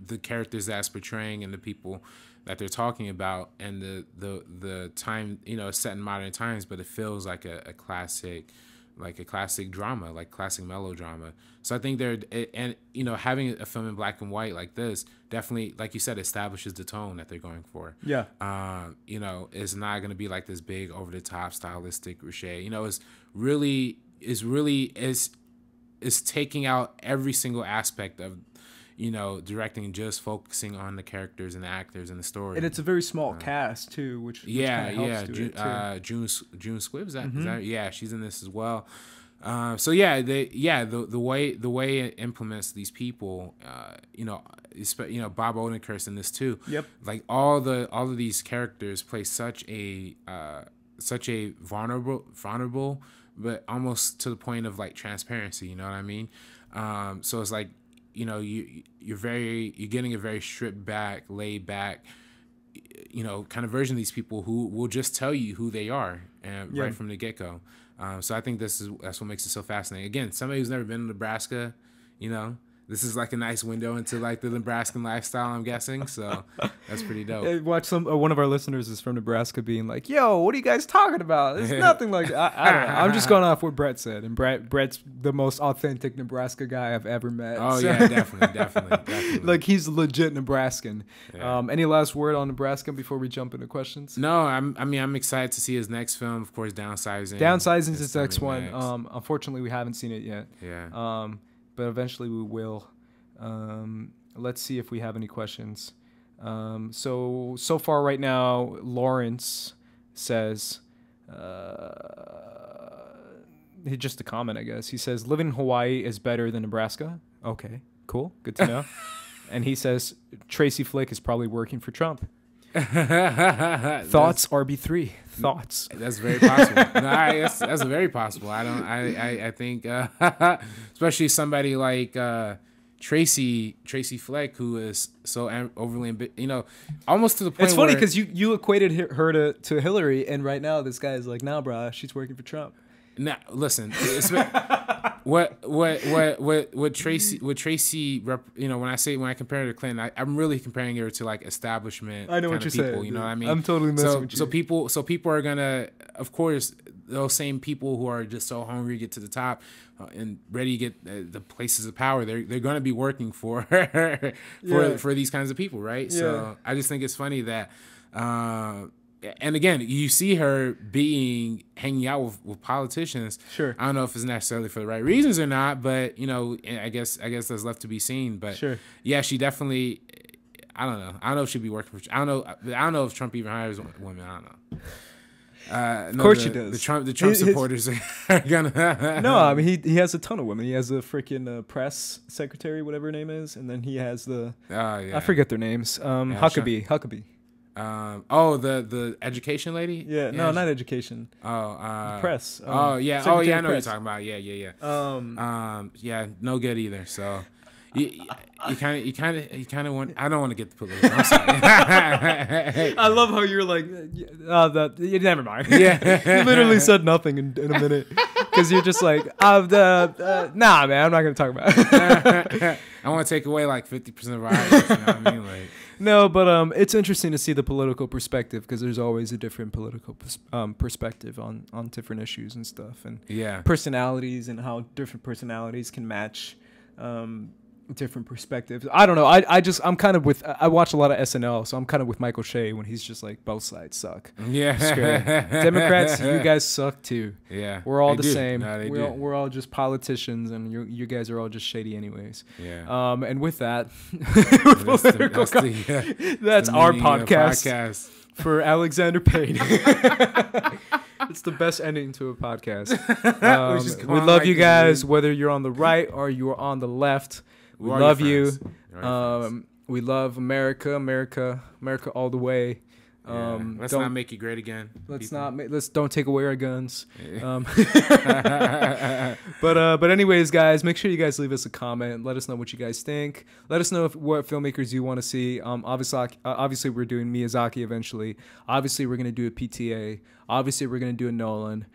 the characters that's portraying and the people that they're talking about, and the time, set in modern times, but it feels like a classic, like a classic drama, like classic melodrama. So I think having a film in black and white like this definitely, like you said, establishes the tone that they're going for. Yeah. It's not going to be like this big over the top stylistic cliche. It's taking out every single aspect of, directing, just focusing on the characters and the actors and the story. And it's a very small cast too, which June Squibb, is that, yeah, she's in this as well. The way it implements these people, Bob Odenkirk in this too. Yep. Like all of these characters play such a vulnerable, but almost to the point of like transparency. You know what I mean? So it's like, you're getting a very stripped back, laid back, kind of version of these people who will just tell you who they are, right from the get-go. So I think that's what makes it so fascinating. Again, somebody who's never been to Nebraska, this is like a nice window into like the Nebraskan lifestyle, I'm guessing. So that's pretty dope. Watch one of our listeners is from Nebraska being like, "Yo, what are you guys talking about? There's nothing like that." I don't know. I'm just going off what Brett said, and Brett's the most authentic Nebraska guy I've ever met. Oh so. Yeah, definitely. Like he's legit Nebraskan. Yeah. Any last word on Nebraska before we jump into questions? No, I'm excited to see his next film. Of course, Downsizing. Downsizing's his next one. Unfortunately, we haven't seen it yet. Yeah. But eventually we will. Let's see if we have any questions. So far right now, Lawrence says, just a comment, I guess. He says, living in Hawaii is better than Nebraska. Okay, cool. Good to know. And he says, Tracy Flick is probably working for Trump. Thoughts, RB3. Thoughts. That's very possible. That's very possible. I think, especially somebody like Tracy Fleck, who is so overly, almost to the point. It's funny because you equated her to Hillary, and right now this guy is like, nah, bro, she's working for Trump. Now, listen, what Tracy, when I compare her to Clinton, I'm really comparing her to like establishment. I know what you're people, saying. You know what I mean? I'm totally messing with you. So people are gonna, of course, those same people who are just so hungry to get to the top and ready to get the places of power, they're gonna be working for these kinds of people, right? Yeah. So I just think it's funny that. And again, you see her hanging out with politicians. Sure. I don't know if it's necessarily for the right reasons or not, but I guess that's left to be seen. But sure. Yeah, she definitely. I don't know. I don't know if she'd be working for. I don't know if Trump even hires women. I don't know. Of course she does. The Trump supporters are gonna. No, I mean he has a ton of women. He has a freaking press secretary, whatever her name is, and then he has the. I forget their names. Huckabee. The education lady? Yeah, no, not education. Press. Yeah. I know what you're talking about. Yeah. No good either. So, you kind of want. I don't want to get the political. I'm sorry. I love how you're like, never mind. Yeah, you literally said nothing in a minute because you're just like, nah, man, I'm not gonna talk about it. I want to take away like 50% of our audience. You know what I mean? Like. No, but it's interesting to see the political perspective because there's always a different political perspective on different issues and stuff, and personalities and how different personalities can match different perspectives. I don't know. I'm kind of with. I watch a lot of SNL, so I'm kind of with Michael Shea when he's just like both sides suck. Yeah, Democrats, you guys suck too. Yeah, we're all the same. No, we're all just politicians, and you guys are all just shady anyways. Yeah. And with that, that's our podcast for Alexander Payne. It's the best ending to a podcast. We love you guys, whether you're on the right or you're on the left. We love you. We love America all the way. Let's not make it great again. Let's don't take away our guns. But anyways, guys, make sure you guys leave us a comment. Let us know what you guys think. Let us know what filmmakers you want to see. Obviously, we're doing Miyazaki eventually. Obviously, we're gonna do a PTA. Obviously, we're gonna do a Nolan.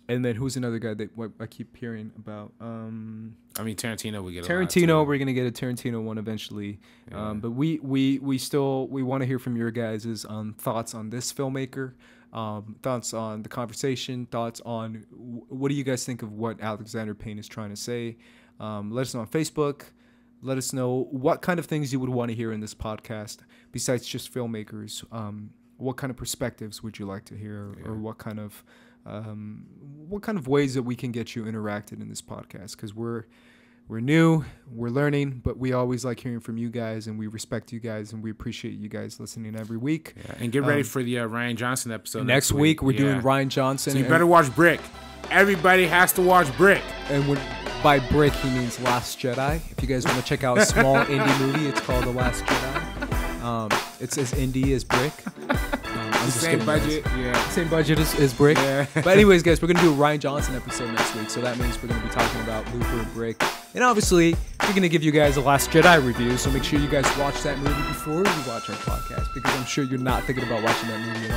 And then who's another guy that I keep hearing about? Tarantino. We get Tarantino. We're gonna get a Tarantino one eventually. Yeah. But we want to hear from your guys' thoughts on this filmmaker, thoughts on the conversation, thoughts on what do you guys think of what Alexander Payne is trying to say. Let us know on Facebook. Let us know what kind of things you would want to hear in this podcast besides just filmmakers. What kind of perspectives would you like to hear, or what kind of ways that we can get you interacted in this podcast? Because we're new, we're learning, but we always like hearing from you guys, and we respect you guys, and we appreciate you guys listening every week. Yeah, and get ready for the Ryan Johnson episode next week. We're doing Ryan Johnson. So you better watch Brick. Everybody has to watch Brick. And by Brick, he means Last Jedi. If you guys want to check out a small indie movie, it's called The Last Jedi. It's as indie as Brick. Same budget, Same budget as Brick. Yeah. But anyways, guys, we're going to do a Ryan Johnson episode next week. So that means we're going to be talking about Looper and Brick. And obviously, we're going to give you guys a Last Jedi review. So make sure you guys watch that movie before you watch our podcast, because I'm sure you're not thinking about watching that movie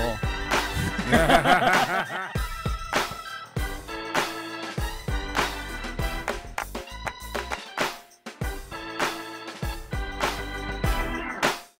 at all.